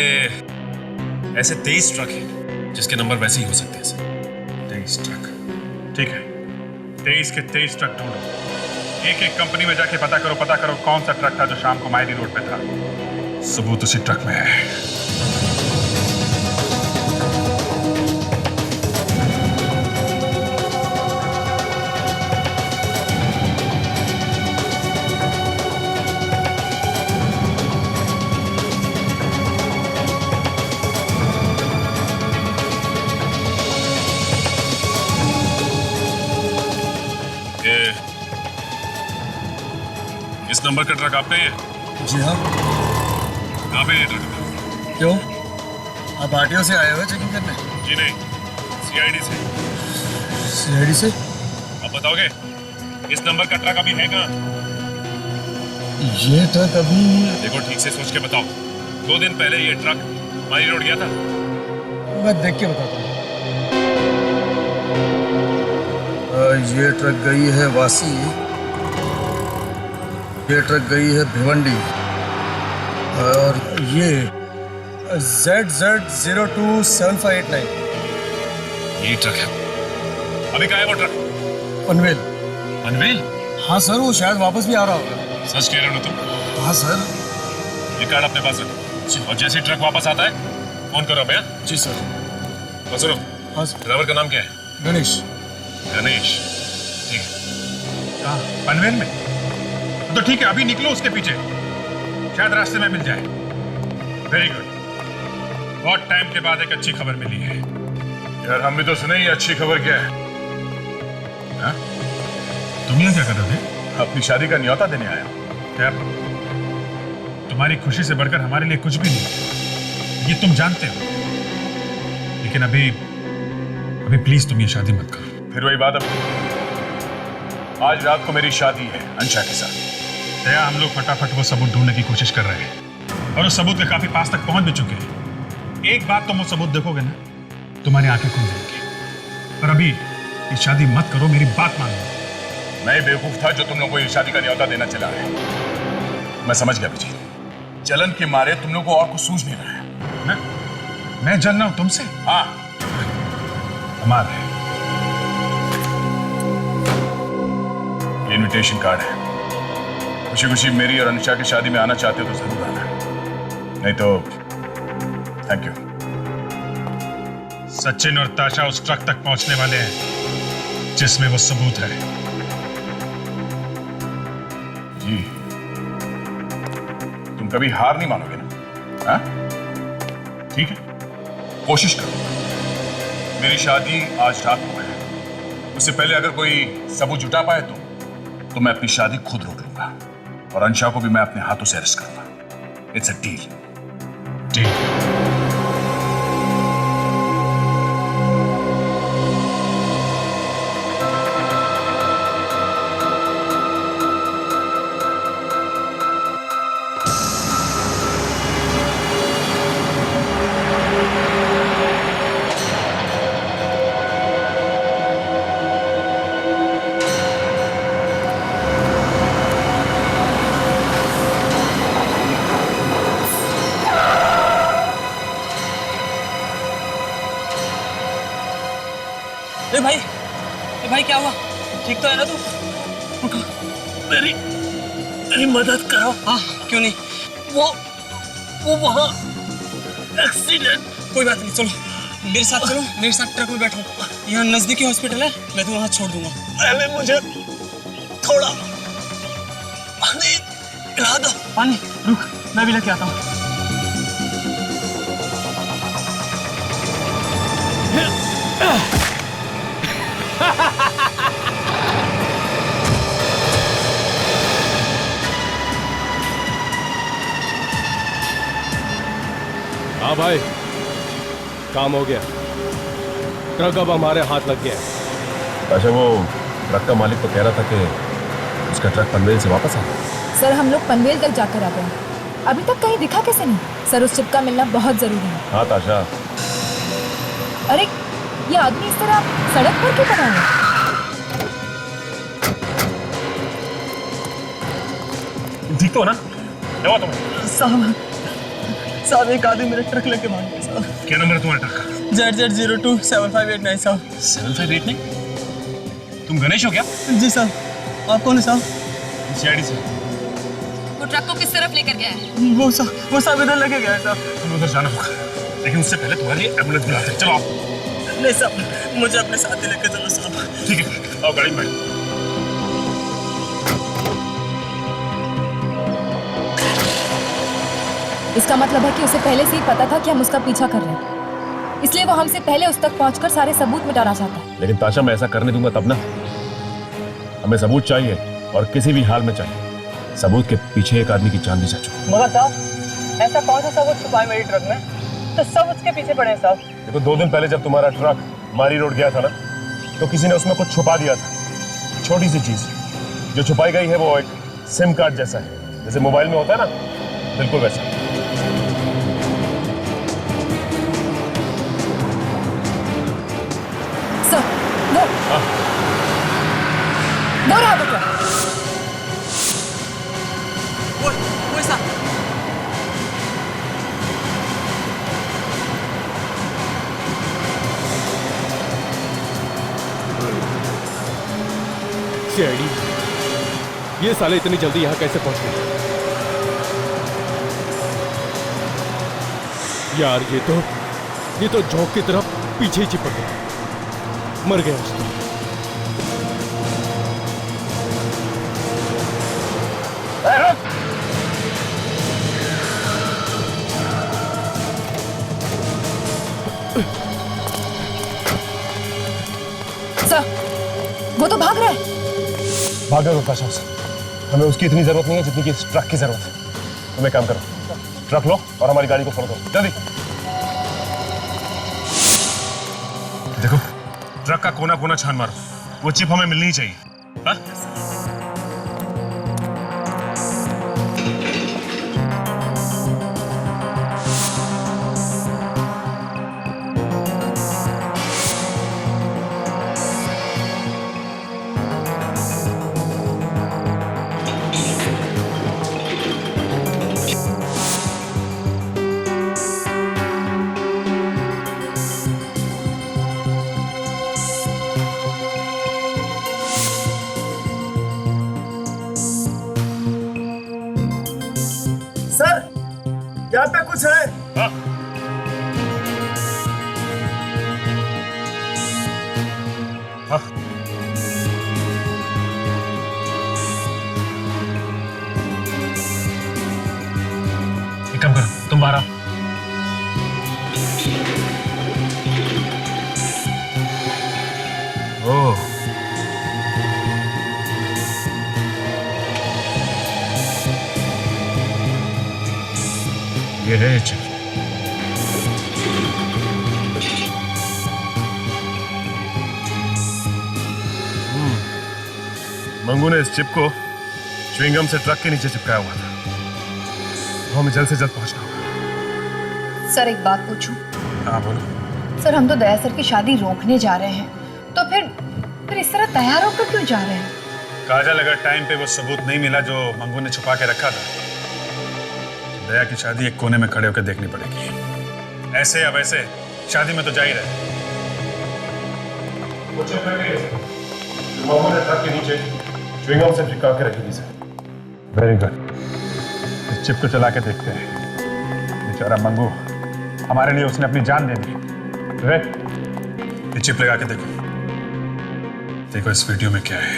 ऐसे 23 ट्रक हैं जिसके नंबर वैसे ही हो सकते हैं सर। 23 ट्रक, ठीक है। 23 के 23 ट्रक ढूंढो। एक एक कंपनी में जाके पता करो कौन सा ट्रक था जो शाम को मायरी रोड पे था। सबूत उसी ट्रक में है। इस नंबर का ट्रक आप पे है? जी हाँ। कहाँ पे ये ट्रक? क्यों, आप आरटीओ से आए हुए चेकिंग करने? जी नहीं, सीआईडी से। सीआईडी से? अब बताओगे इस नंबर का ट्रक अभी है कहाँ? ये ट्रक अभी... देखो ठीक से सोच के बताओ। 2 दिन पहले ये ट्रक मारी रोड गया था। मैं देख के बताता हूँ। ये ट्रक गई है वासी, ये ट्रक गई है भिवंडी, और ये ZZ027589 ये ट्रक है। अभी कहाँ है वो ट्रक? पनवेल। पनवेल? हाँ सर, वो शायद वापस भी आ रहा होगा। सच कह रहे हो ना तुम? हाँ सर। ये कार्ड अपने पास रखो और जैसे ही ट्रक वापस आता है फोन करो भैया। जी सर। बस सुनो। हाँ सर। ड्राइवर का नाम क्या है? गणेश। गणेश, ठीक है। कहाँ? पनवेल में? तो ठीक है, अभी निकलो उसके पीछे, शायद रास्ते में मिल जाए। Very good. बहुत टाइम के बाद एक अच्छी खबर मिली है। यार हम भी तो सुने, ये अच्छी खबर क्या है? हाँ? तुम यहाँ क्या कर रहे थे? अपनी शादी का न्योता देने आया। यार, तुम्हारी खुशी से बढ़कर हमारे लिए कुछ भी नहीं, ये तुम जानते हो। लेकिन अभी प्लीज तुम ये शादी मत करो। फिर वही बात। अब आज रात को मेरी शादी है अंशा के साथ। दया, हम लोग फटाफट वो सबूत ढूंढने की कोशिश कर रहे हैं और उस सबूत के काफी पास तक पहुंच भी चुके हैं। एक बात तुम वो सबूत देखोगे ना, तुम्हारी आंखें खुल जाएंगी। पर अभी ये शादी मत करो, मेरी बात मान लो। मैं बेवकूफ था जो तुम लोग को ये शादी का न्योता देना चला है। मैं समझ गया विजय, जलन के मारे तुम लोग को और कुछ सूझ नहीं रहा है। मैं जल रहा हूं तुमसे? हाँ। कमाल है। इनविटेशन कार्ड है। खुशी खुशी मेरी और अनुषा की शादी में आना चाहते हो तो जरूर आना, नहीं तो थैंक यू। सचिन और ताशा उस ट्रक तक पहुंचने वाले हैं जिसमें वो सबूत है। जी, तुम कभी हार नहीं मानोगे ना? हाँ? ठीक है, कोशिश करो। मेरी शादी आज रात को है, उससे पहले अगर कोई सबूत जुटा पाए तो मैं अपनी शादी खुद रोक लूंगा और अंशा को भी मैं अपने हाथों से अरेस्ट करूंगा। It's a deal. डील। ए भाई क्या हुआ? ठीक तो है ना तू? उठो, मेरी मदद करो। हाँ क्यों नहीं, वो वहाँ एक्सीडेंट। कोई बात नहीं, चलो मेरे साथ, चलो मेरे साथ ट्रक में बैठो। यहाँ नजदीकी हॉस्पिटल है, मैं तुम्हें वहाँ छोड़ दूंगा। पहले मुझे थोड़ा पानी पिला दो। पानी? रुक, मैं भी लेके आता हूँ। हाँ भाई, काम हो गया। ट्रक अब हमारे हाथ लग गया। अच्छा, वो ट्रक का मालिक तो कह रहा था कि उसका ट्रक पनवेल से वापस आ गया। सर हम लोग पनवेल तक जाकर आ गए, अभी तक कहीं दिखा कैसे नहीं? सर उस चिप का मिलना बहुत जरूरी है। हाँ ताशा। अरे ये आदमी इस तरह सड़क पर क्यों खड़ा है? ठीक तो हो ना? क्या हुआ तुम्हें? साहब एक आदमी मेरा ट्रक लेके भाग गया साहब। क्या नंबर है तुम्हारे ट्रक का? ZZ027589 साहब। 7589? तुम गणेश हो क्या? जी साहब। आप कौन है साहब? CID से। वो ट्रक को किस तरफ लेकर गया है? वो साहब इधर लेके गया है साहब। तुम्हें उधर जाना होगा, लेकिन उससे पहले तुम्हारे लिए एम्बुलेंस बुलाते हैं। चलो आओ। नहीं साहब, मुझे अपने साथ ही लेके चलो साहब। ठीक है, आओ गाड़ी में बैठो। इसका मतलब है कि उसे पहले से ही पता था कि हम उसका पीछा कर रहे हैं, इसलिए वो हमसे पहले उस तक पहुंचकर सारे सबूत मिटाना चाहता है। लेकिन ताशा, मैं ऐसा करने दूंगा तब ना। हमें सबूत चाहिए, और किसी भी हाल में चाहिए। सबूत के पीछे एक आदमी की जान भी जा चुकी। मगर साहब ऐसा कौन सा सबूत छुपा है मेरी ट्रक में? तो सब उसके पीछे पड़े हैं साहब। देखो, 2 दिन पहले जब तुम्हारा ट्रक मारी रोड गया था ना, तो किसी ने उसमें कुछ छुपा दिया था। छोटी सी चीज जो छुपाई गई है वो एक सिम कार्ड जैसा है, जैसे मोबाइल में होता है ना, बिल्कुल वैसा। सर वो रहा बच्चा। वो साहब। CID, ये साले इतनी जल्दी यहाँ कैसे पहुंच गए? यार ये तो जॉक की तरफ पीछे ही चिपक गया, मर गया उसको। सर वो तो भाग रहा है। भागा रुका शख्स, हमें उसकी इतनी जरूरत नहीं है जितनी कि इस ट्रक की जरूरत है। तुम एक काम करो, ट्रक लो और हमारी गाड़ी को फॉलो करो, जल्दी। देखो, ट्रक का कोना कोना छान मारो, वो चिप हमें मिलनी ही चाहिए। हाँ? सर यहाँ पे कुछ है। हाँ? हाँ? एक काम करो, तुम बाहर आओ। ओह, ये है चिप। मंगू ने इस चिप को च्युइंगम से ट्रक के नीचे चिपकाया हुआ था। तो हमें जल्द से जल्द पहुंचना होगा। सर एक बात पूछूं? हाँ बोलो। सर हम तो दया सर की शादी रोकने जा रहे हैं, तो फिर इस तरह तैयार होकर क्यों जा रहे हैं? काजल, अगर टाइम पे वो सबूत नहीं मिला जो मंगू ने छुपा के रखा था, दया की शादी एक कोने में खड़े होकर देखनी पड़ेगी। ऐसे या वैसे शादी में तो जा ही रहे। वो चिप लग गई है। मोमो ने ट्रक के नीचे च्युइंगम से चिपका के रखी थी सर। वेरी गुड, इस चिप को चला के देखते हैं। बेचारा मंगू, हमारे लिए उसने अपनी जान दे दी। ये चिप लगा के देखो, देखो इस वीडियो में क्या है।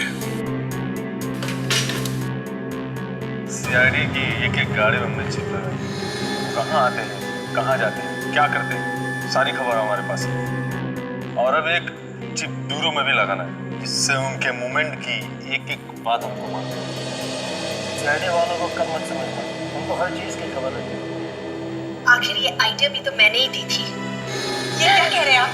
सीआईडी की एक गाड़ी में हमने चिप लगाई। कहाँ आते हैं, कहाँ जाते हैं, क्या करते हैं, सारी खबर हमारे पास है। और अब एक चिप दूरों में भी लगाना है, जिससे उनके मूवमेंट की एक एक बात हमको मालूम है। सीआईडी वालों को कम मत समझना, उनको हर चीज की खबर रहती है। आखिर ये आइडिया भी तो मैंने ही दी थी। ये क्या कह रहे हैं आप?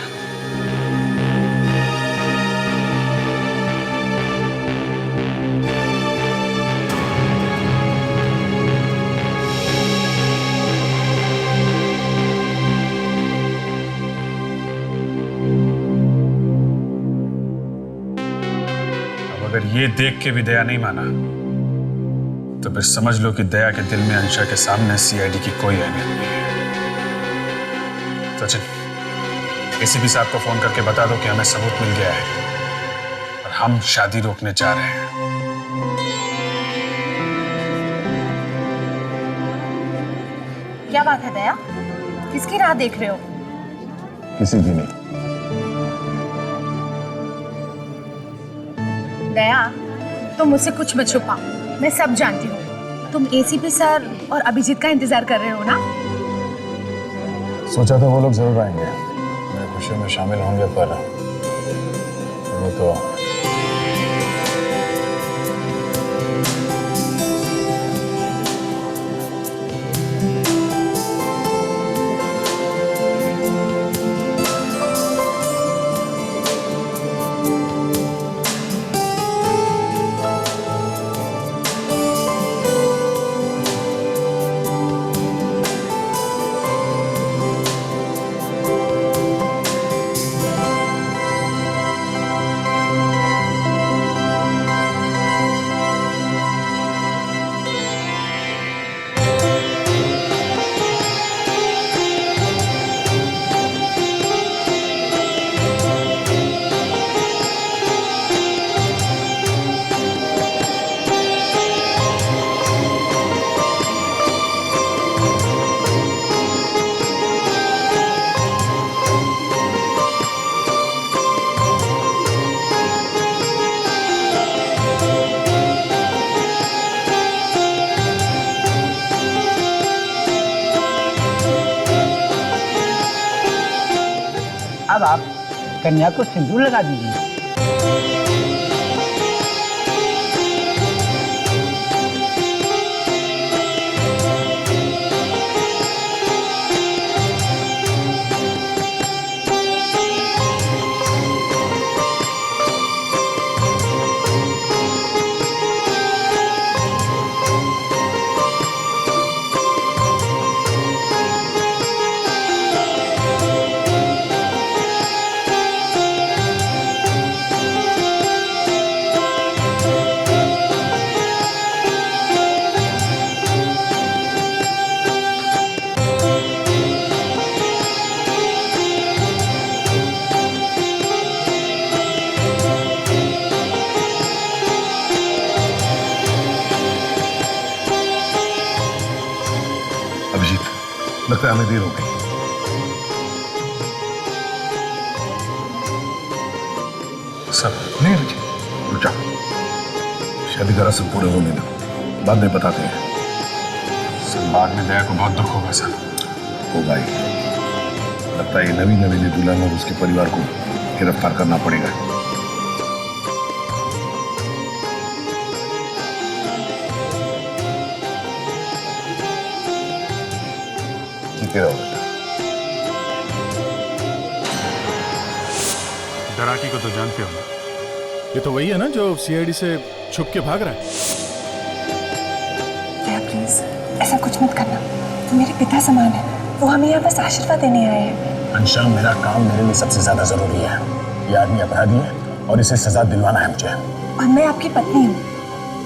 अगर ये देख के भी दया नहीं माना तो फिर समझ लो कि दया के दिल में अंशा के सामने सीआईडी की कोई अहमियत नहीं है। सचिन, एसीपी साहब को फोन करके बता दो कि हमें सबूत मिल गया है और हम शादी रोकने जा रहे हैं। क्या बात है दया, किसकी राह देख रहे हो? किसी की नहीं। दया, तुम मुझसे कुछ मत छुपाओ, मैं सब जानती हूँ। तुम एसीपी सर और अभिजीत का इंतजार कर रहे हो ना? सोचा था वो लोग जरूर आएंगे, मेरे खुशियों में शामिल होंगे, पर वो तो अब आप कन्या को सिंदूर लगा दीजिए। लगता है हमें देर हो गई। सब नहीं रुक जाओ, शादी का रस्म पूरे होने दो, बाद में बताते हैं। बाद में दया को बहुत दुख होगा सर। होगा ही। लगता है ये नवी नवेली दुल्हन और उसके परिवार को गिरफ्तार करना पड़ेगा। ठीक है, डराकी को तो जानते हो ना? ये तो वही है ना जो सीआईडी से छुप के भाग रहा है। दया प्लीज ऐसा कुछ मत करना, तुम मेरे पिता समान है, वो हमें यहाँ बस आशीर्वाद देने आए हैं। अंशा, मेरा काम मेरे लिए सबसे ज्यादा जरूरी है। ये आदमी अपराधी है और इसे सजा दिलवाना है मुझे। और मैं आपकी पत्नी हूँ,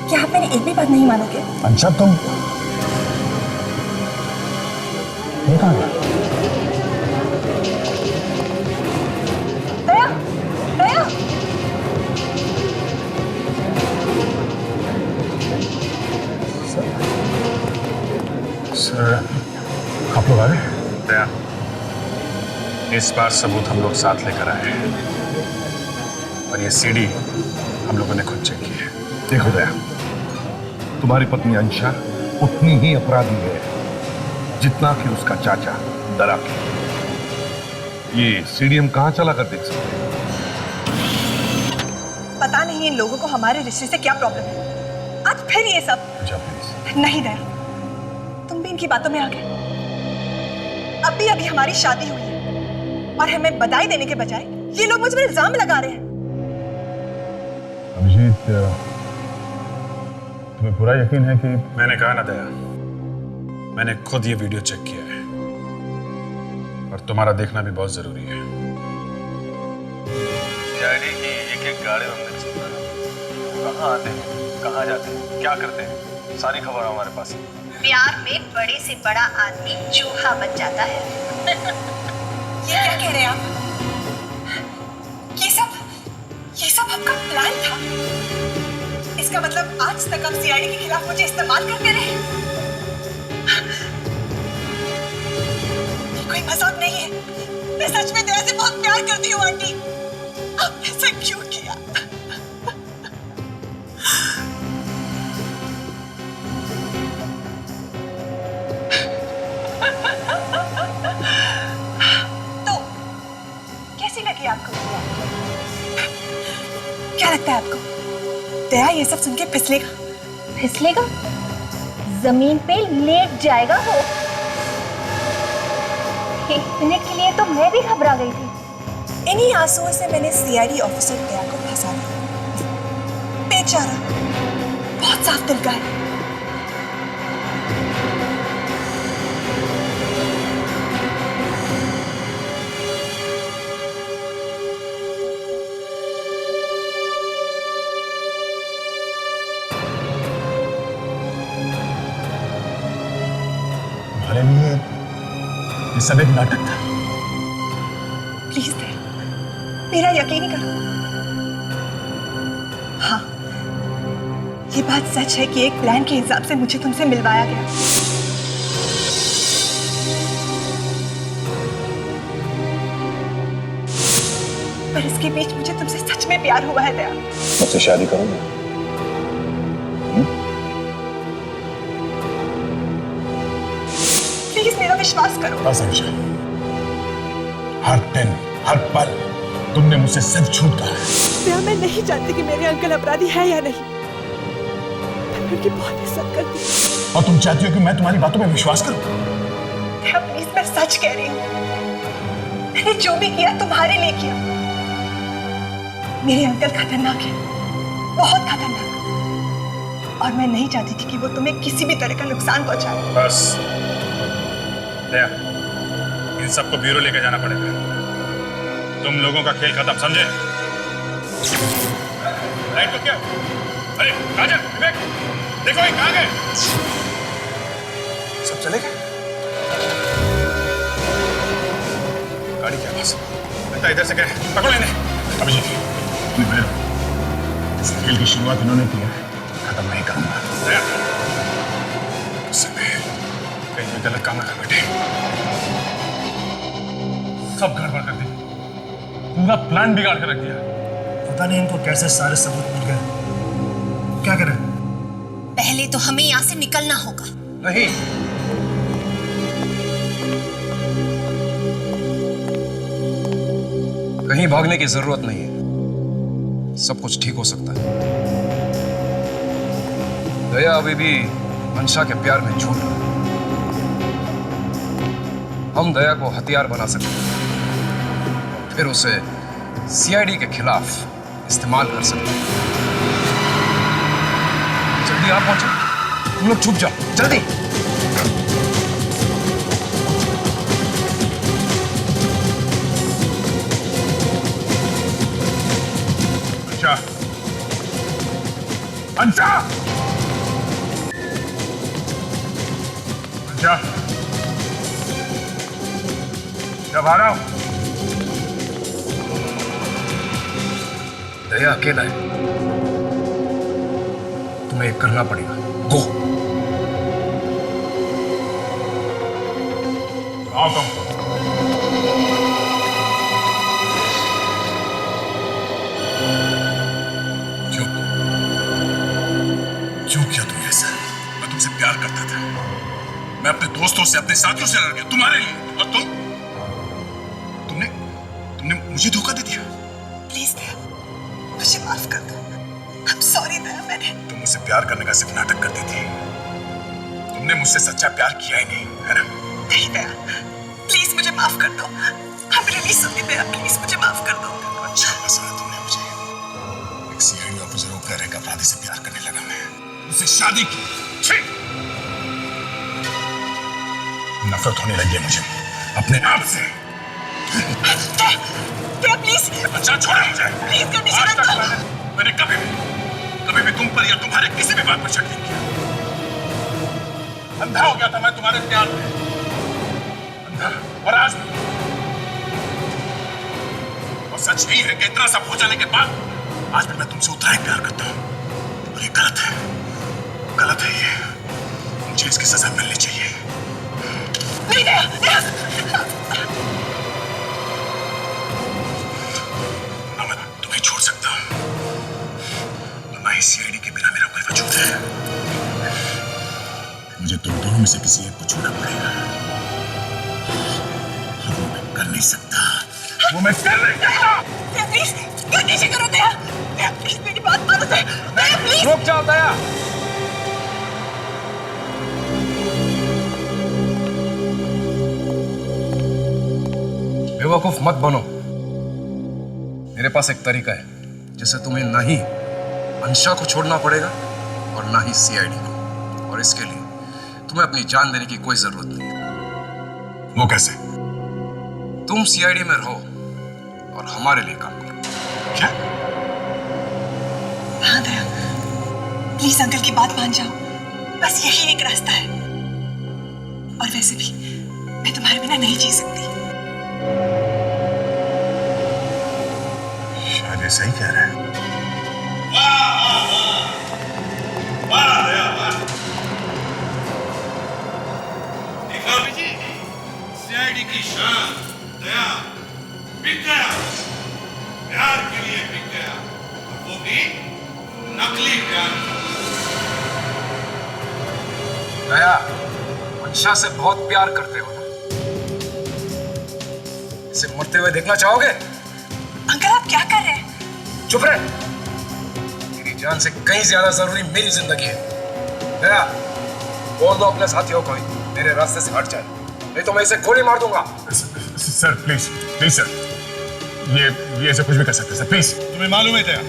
क्या आप मेरी एक भी बात नहीं मानोगे? अंशा, तुम ये कहाँ गया? दया, दया। इस बार सबूत हम लोग साथ लेकर आए हैं और ये सीडी हम लोगों ने खुद चेक की है। देखो दया, तुम्हारी पत्नी अंशा उतनी ही अपराधी है जितना कि उसका चाचा डरा के। ये सीडी हम कहां चला कर देख सकते हैं? पता नहीं इन लोगों को हमारे रिश्ते से क्या प्रॉब्लम है। आज फिर ये सब। नहीं दया, तुम भी इनकी बातों में आ गए। अभी अभी हमारी शादी हुई है और हमें बधाई देने के बजाय ये लोग मुझ पर इल्जाम लगा रहे हैं। अभिजीत, तुम्हें पूरा यकीन है कि मैंने कहा ना दया, मैंने खुद ये वीडियो चेक किया है और तुम्हारा देखना भी बहुत जरूरी है। सीआईडी की एक गाड़ी हमने चेक करा, कहाँ आते हैं, कहाँ जाते हैं, क्या करते हैं, सारी खबर हमारे पास है। प्यार में बड़े से बड़ा आदमी चूहा बन जाता है। ये क्या कह रहे हैं आप? ये सब आपका प्लान था? इसका मतलब आज तक आप सीआईडी के खिलाफ मुझे इस्तेमाल करते रहे? ये कोई मजाक नहीं है। मैं सच में दया से बहुत प्यार करती हूँ आंटी। आपने ऐसा क्यों किया? तो कैसी लगी आपको? क्या लगता है आपको दया ये सब सुन के फिसलेगा? फिसलेगा? जमीन पे लेट जाएगा वो। एक मिनट के लिए तो मैं भी घबरा गई थी। इन्हीं आंसुओं से मैंने सीआईडी ऑफिसर दया को फंसा दिया। बेचारा बहुत साफ दिल का है। तुम्हारे लिए ये सब एक नाटक था। प्लीज दया, मेरा यकीन करो। हाँ, ये बात सच है कि एक प्लान के हिसाब से मुझे तुमसे मिलवाया गया। पर इसके बीच मुझे तुमसे सच में प्यार हुआ है दया। मुझसे शादी करूंगा? प्लीज मेरा विश्वास करो। बस अंशा, हर दिन हर पल तुमने मुझसे सच झूठ कहा है। दया, मैं नहीं जानती कि मेरे अंकल अपराधी है या नहीं। मैं उनकी बहुत इज्जत करती हूँ। और तुम चाहती हो कि मैं तुम्हारी बातों में विश्वास करूं? दया प्लीज, मैं सच कह रही हूँ। मैंने जो भी किया तुम्हारे लिए किया। मेरे अंकल खतरनाक है, बहुत खतरनाक। और मैं नहीं चाहती थी कि वो तुम्हें किसी भी तरह का नुकसान पहुंचाए। बस दया, इन सबको ब्यूरो लेके जाना पड़ेगा। तुम लोगों का खेल खत्म, समझे? लाइट तो क्या? अरे राजन, विवेक, देखो ये कहाँ गए? सब चले गए? गाड़ी क्या पास? लगता है इधर से गए। पकड़ो इन्हें। अभिजीत, इस खेल की शुरुआत इन्होंने की है, खत्म नहीं करूंगा। दया, उससे मैं कहीं भी गलत काम ना कर बैठे। सब गड़बड़ कर दी, पूरा प्लान बिगाड़ कर रख दिया। पता नहीं इनको कैसे सारे सबूत मिल गए। क्या करें? पहले तो हमें यहाँ से निकलना होगा। नहीं, कहीं भागने की जरूरत नहीं है। सब कुछ ठीक हो सकता है। दया अभी भी अंशा के प्यार में झूठ रहा है। हम दया को हथियार बना सकते हैं, फिर उसे सीआईडी के खिलाफ इस्तेमाल कर सकते हैं। जल्दी आप पहुंचो, तुम लोग छुप जाओ, जल्दी। अंशा, अंशा, अंशा, जब आ रहा हूं। दया अकेला है, तुम्हें ये करना पड़ेगा। गो। आओ तुम। दोस्तों से, अपने साथियों से लड़ गया तुम्हारे लिए, और तुमने मुझे धोखा दे दिया। प्लीज दया, मुझे माफ कर दो। I'm sorry दया, तुम मुझसे प्यार करने का सिर्फ नाटक करती थी, तुमने मुझसे सच्चा प्यार किया ही नहीं, है ना? नहीं दया, प्लीज मुझे माफ कर दो। I'm really sorry Daya, please मुझे माफ कर दो। अच्छा फंसाया तुमने मुझे। एक सीआईडी ऑफिसर होकर एक अपराधी से प्यार करने लगा मैं, उससे शादी की। नफरत होने लगी है मुझे अपने आप से। प्लीज अच्छा छोड़ो मुझे, प्लीज कंडीशन मत दो। मैंने कभी भी तुम पर या तुम्हारे किसी भी बात पर शक नहीं किया। अंधा हो गया था मैं तुम्हारे प्यार में, अंधा। और आज भी। और सच यही है कि इतना सब हो जाने के बाद आज भी मैं तुमसे उतना ही प्यार करता हूं। और ये गलत है, गलत है ये। मुझे इसकी सजा मिलनी चाहिए। नहीं दया, ना मैं तुम्हें छोड़ सकता हूं, ना ही सीआईडी के बिना मेरा कोई वजूद है। मुझे तुम दोनों में से किसी एक को छोड़ना पड़ेगा। वो मैं कर नहीं सकता, वो मैं कर नहीं सकता। प्लीज कंडीशन करो दया, प्लीज मेरी बात मानो दया, प्लीज रुक जाओ दया। बेवकूफ मत बनो। मेरे पास एक तरीका है जिससे तुम्हें ना ही अंशा को छोड़ना पड़ेगा और ना ही सीआईडी को, और इसके लिए तुम्हें अपनी जान देने की कोई जरूरत नहीं। वो कैसे? तुम सीआईडी में रहो और हमारे लिए काम करो। क्या? हाँ दया, प्लीज अंकल की बात मान जाओ, बस यही एक रास्ता है। और वैसे भी मैं तुम्हारे बिना नहीं जी सकती। शायद ये सही कह रहा है। देखा जी, सीआईडी की शान दया बिक गया, प्यार के लिए बिक गया, और वो भी नकली प्यार। दया, अंशा से बहुत प्यार करते हो ना? इसे मरते हुए देखना चाहोगे? अंकल आप क्या कर रहे हैं? चुप रहे। तेरी जान से कहीं ज्यादा जरूरी मेरी जिंदगी है। दया, बोल दो अपने साथियों को मेरे रास्ते से हट जाए, नहीं तो मैं इसे गोली मार दूंगा। सर प्लीज प्लीज सर, ये ऐसे कुछ भी कर सकते सर, प्लीज। तुम्हें मालूम है दया,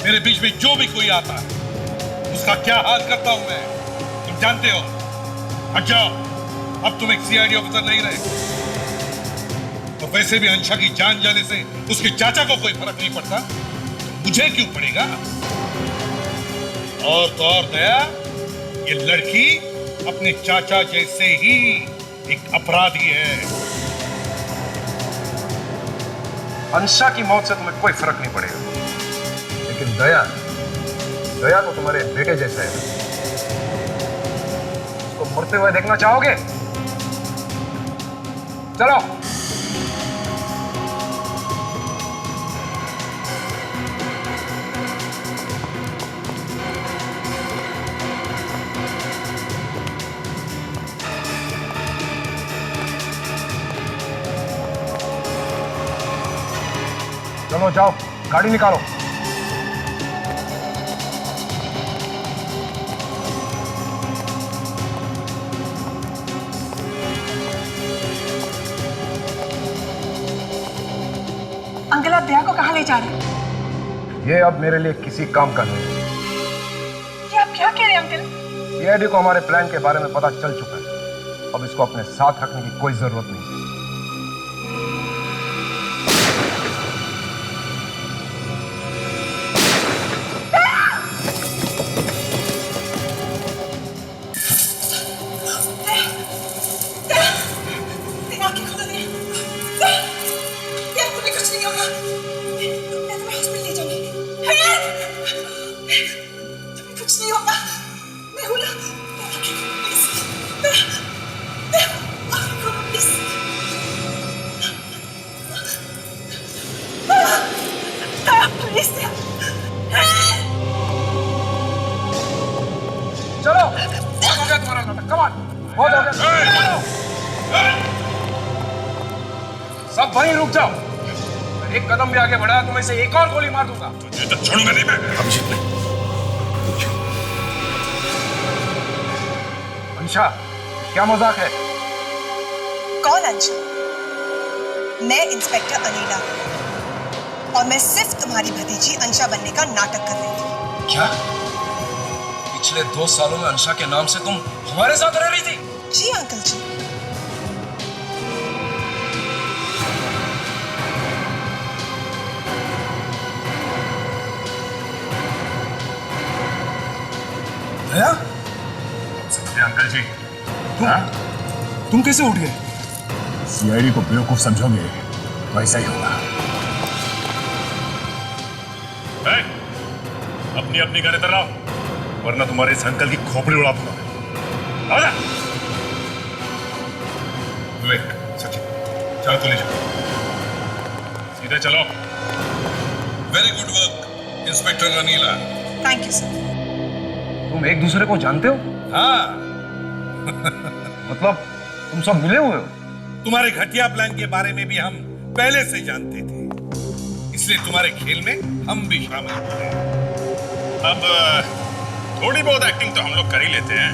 मेरे बीच में जो भी कोई आता है उसका क्या हाल करता हूं मैं, तुम जानते हो। हट जाओ, अब तुम एक सीआईडी ऑफिसर नहीं रहे। और वैसे भी अंशा की जान जाने से उसके चाचा को कोई फर्क नहीं पड़ता, तो मुझे क्यों पड़ेगा? और तो और दया, ये लड़की अपने चाचा जैसे ही एक अपराधी है। अंशा की मौत से तुम्हें कोई फर्क नहीं पड़ेगा, लेकिन दया तो तुम्हारे बेटे जैसा है। उसको मरते हुए देखना चाहोगे? चलो। चलो जाओ, गाड़ी निकालो। अंकल आप दया को कहाँ ले जा रहे हैं? ये अब मेरे लिए किसी काम का नहीं है। ये आप क्या कह रहे हैं अंकल? सीआईडी को हमारे प्लान के बारे में पता चल चुका है, अब इसको अपने साथ रखने की कोई जरूरत नहीं। रुक जाओ। एक कदम भी आगे बढ़ाया तो मैं इसे एक और गोली मार दूंगा। तुझे तो छोड़ूंगा नहीं मैं। अभिजीत नहीं। अंशा, क्या मजाक है? कौन अंशा? मैं इंस्पेक्टर अनीला और मैं सिर्फ तुम्हारी भतीजी अंशा बनने का नाटक कर रही थी। क्या? पिछले 2 सालों में अंशा के नाम से तुम हमारे साथ रह रही थी? जी अंकल जी। दया? अंकल जी, तुम कैसे उठ गए? सीआईडी को बेवकूफ समझोगे तो ऐसा ही होगा। अपनी अपनी गाड़ी इधर लाओ, वरना तुम्हारे इस अंकल की खोपड़ी उड़ा दूंगा। आजा। विवेक, सचिन, चलो तो ले जाओ। सीधे चलो। Very good work inspector Anila. Thank you sir. तुम एक दूसरे को जानते हो? हाँ। मतलब तुम सब मिले हुए हो? तुम्हारे घटिया प्लान के बारे में भी हम पहले से जानते थे, इसलिए तुम्हारे खेल में हम भी शामिल हो गए। अब थोड़ी बहुत एक्टिंग तो हम लोग कर ही लेते हैं।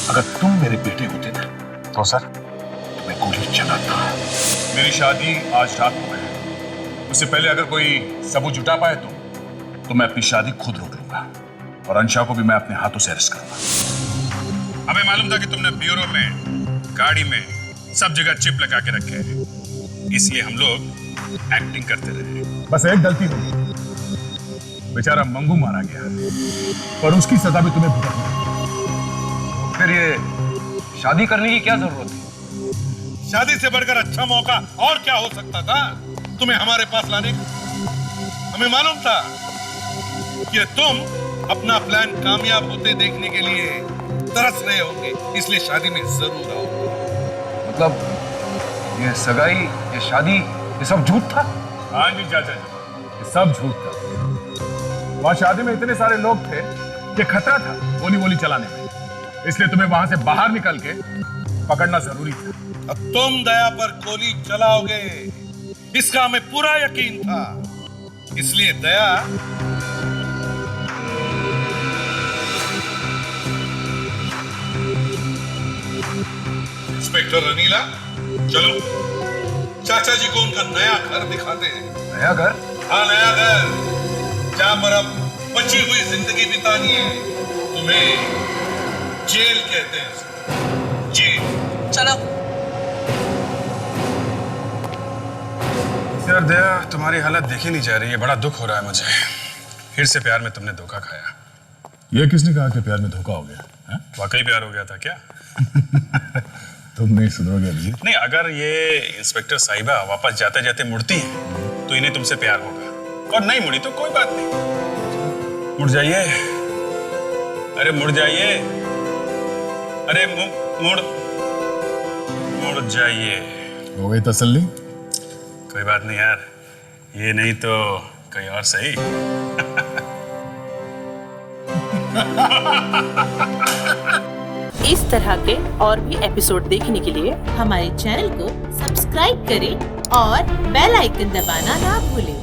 अगर तुम मेरे बेटे होते ना तो सर मैं गोली चलाता। मेरी शादी आज रात को है, उससे पहले अगर कोई सबूत जुटा पाए तो मैं अपनी शादी खुद रोक लूंगा और अंशा को भी मैं अपने हाथों से अरेस्ट करूंगा। हमें मालूम था कि तुमने ब्यूरो में, गाड़ी में, सब जगह चिप लगा के रखे हैं, इसलिए हम लोग एक्टिंग करते रहे। बस एक गलती हुई, बेचारा मंगू मारा गया और उसकी सजा भी तुम्हें भुगतनी है। फिर ये शादी करने की क्या जरूरत थी? शादी से बढ़कर अच्छा मौका और क्या हो सकता था तुम्हें हमारे पास लाने का? हमें मालूम था कि तुम अपना प्लान कामयाब होते देखने के लिए तरस रहे होंगे, इसलिए शादी में जरूर आओगे। मतलब ये सगाई, ये शादी, ये सब झूठ था? हाँ जी चाचा जी, ये सब झूठ था। वहां शादी में इतने सारे लोग थे कि खतरा था गोली चलाने में, इसलिए तुम्हें वहां से बाहर निकल के पकड़ना जरूरी था। अब तुम दया पर गोली चलाओगे इसका हमें पूरा यकीन था, इसलिए दया इंस्पेक्टर अनीला, चलो चाचा जी को उनका नया घर दिखाते हैं। नया घर? हाँ नया घर, जहां पर अब बची हुई जिंदगी बितानी है। तुम्हें जेल कहते हैं। जेल। चलो। यार दया, तुम्हारी हालत देखी नहीं जा रही है, बड़ा दुख हो रहा है मुझे। फिर से प्यार में तुमने धोखा खाया। यह किसने कहा कि प्यार में धोखा हो गया? वाकई प्यार हो गया था क्या? तुम नहीं सुधरोगे अभिजीत। नहीं, अगर ये इंस्पेक्टर साहिबा वापस जाते जाते मुड़ती है तो इन्हें तुमसे प्यार होगा, और नहीं मुड़ी तो कोई बात नहीं। मुड़ जाइए, अरे मुड़ जाइए, अरे मुड़ जाइए। हो गई तसल्ली? कोई बात नहीं यार, ये नहीं तो कहीं और सही। इस तरह के और भी एपिसोड देखने के लिए हमारे चैनल को सब्सक्राइब करें और बेल आइकन दबाना ना भूलें।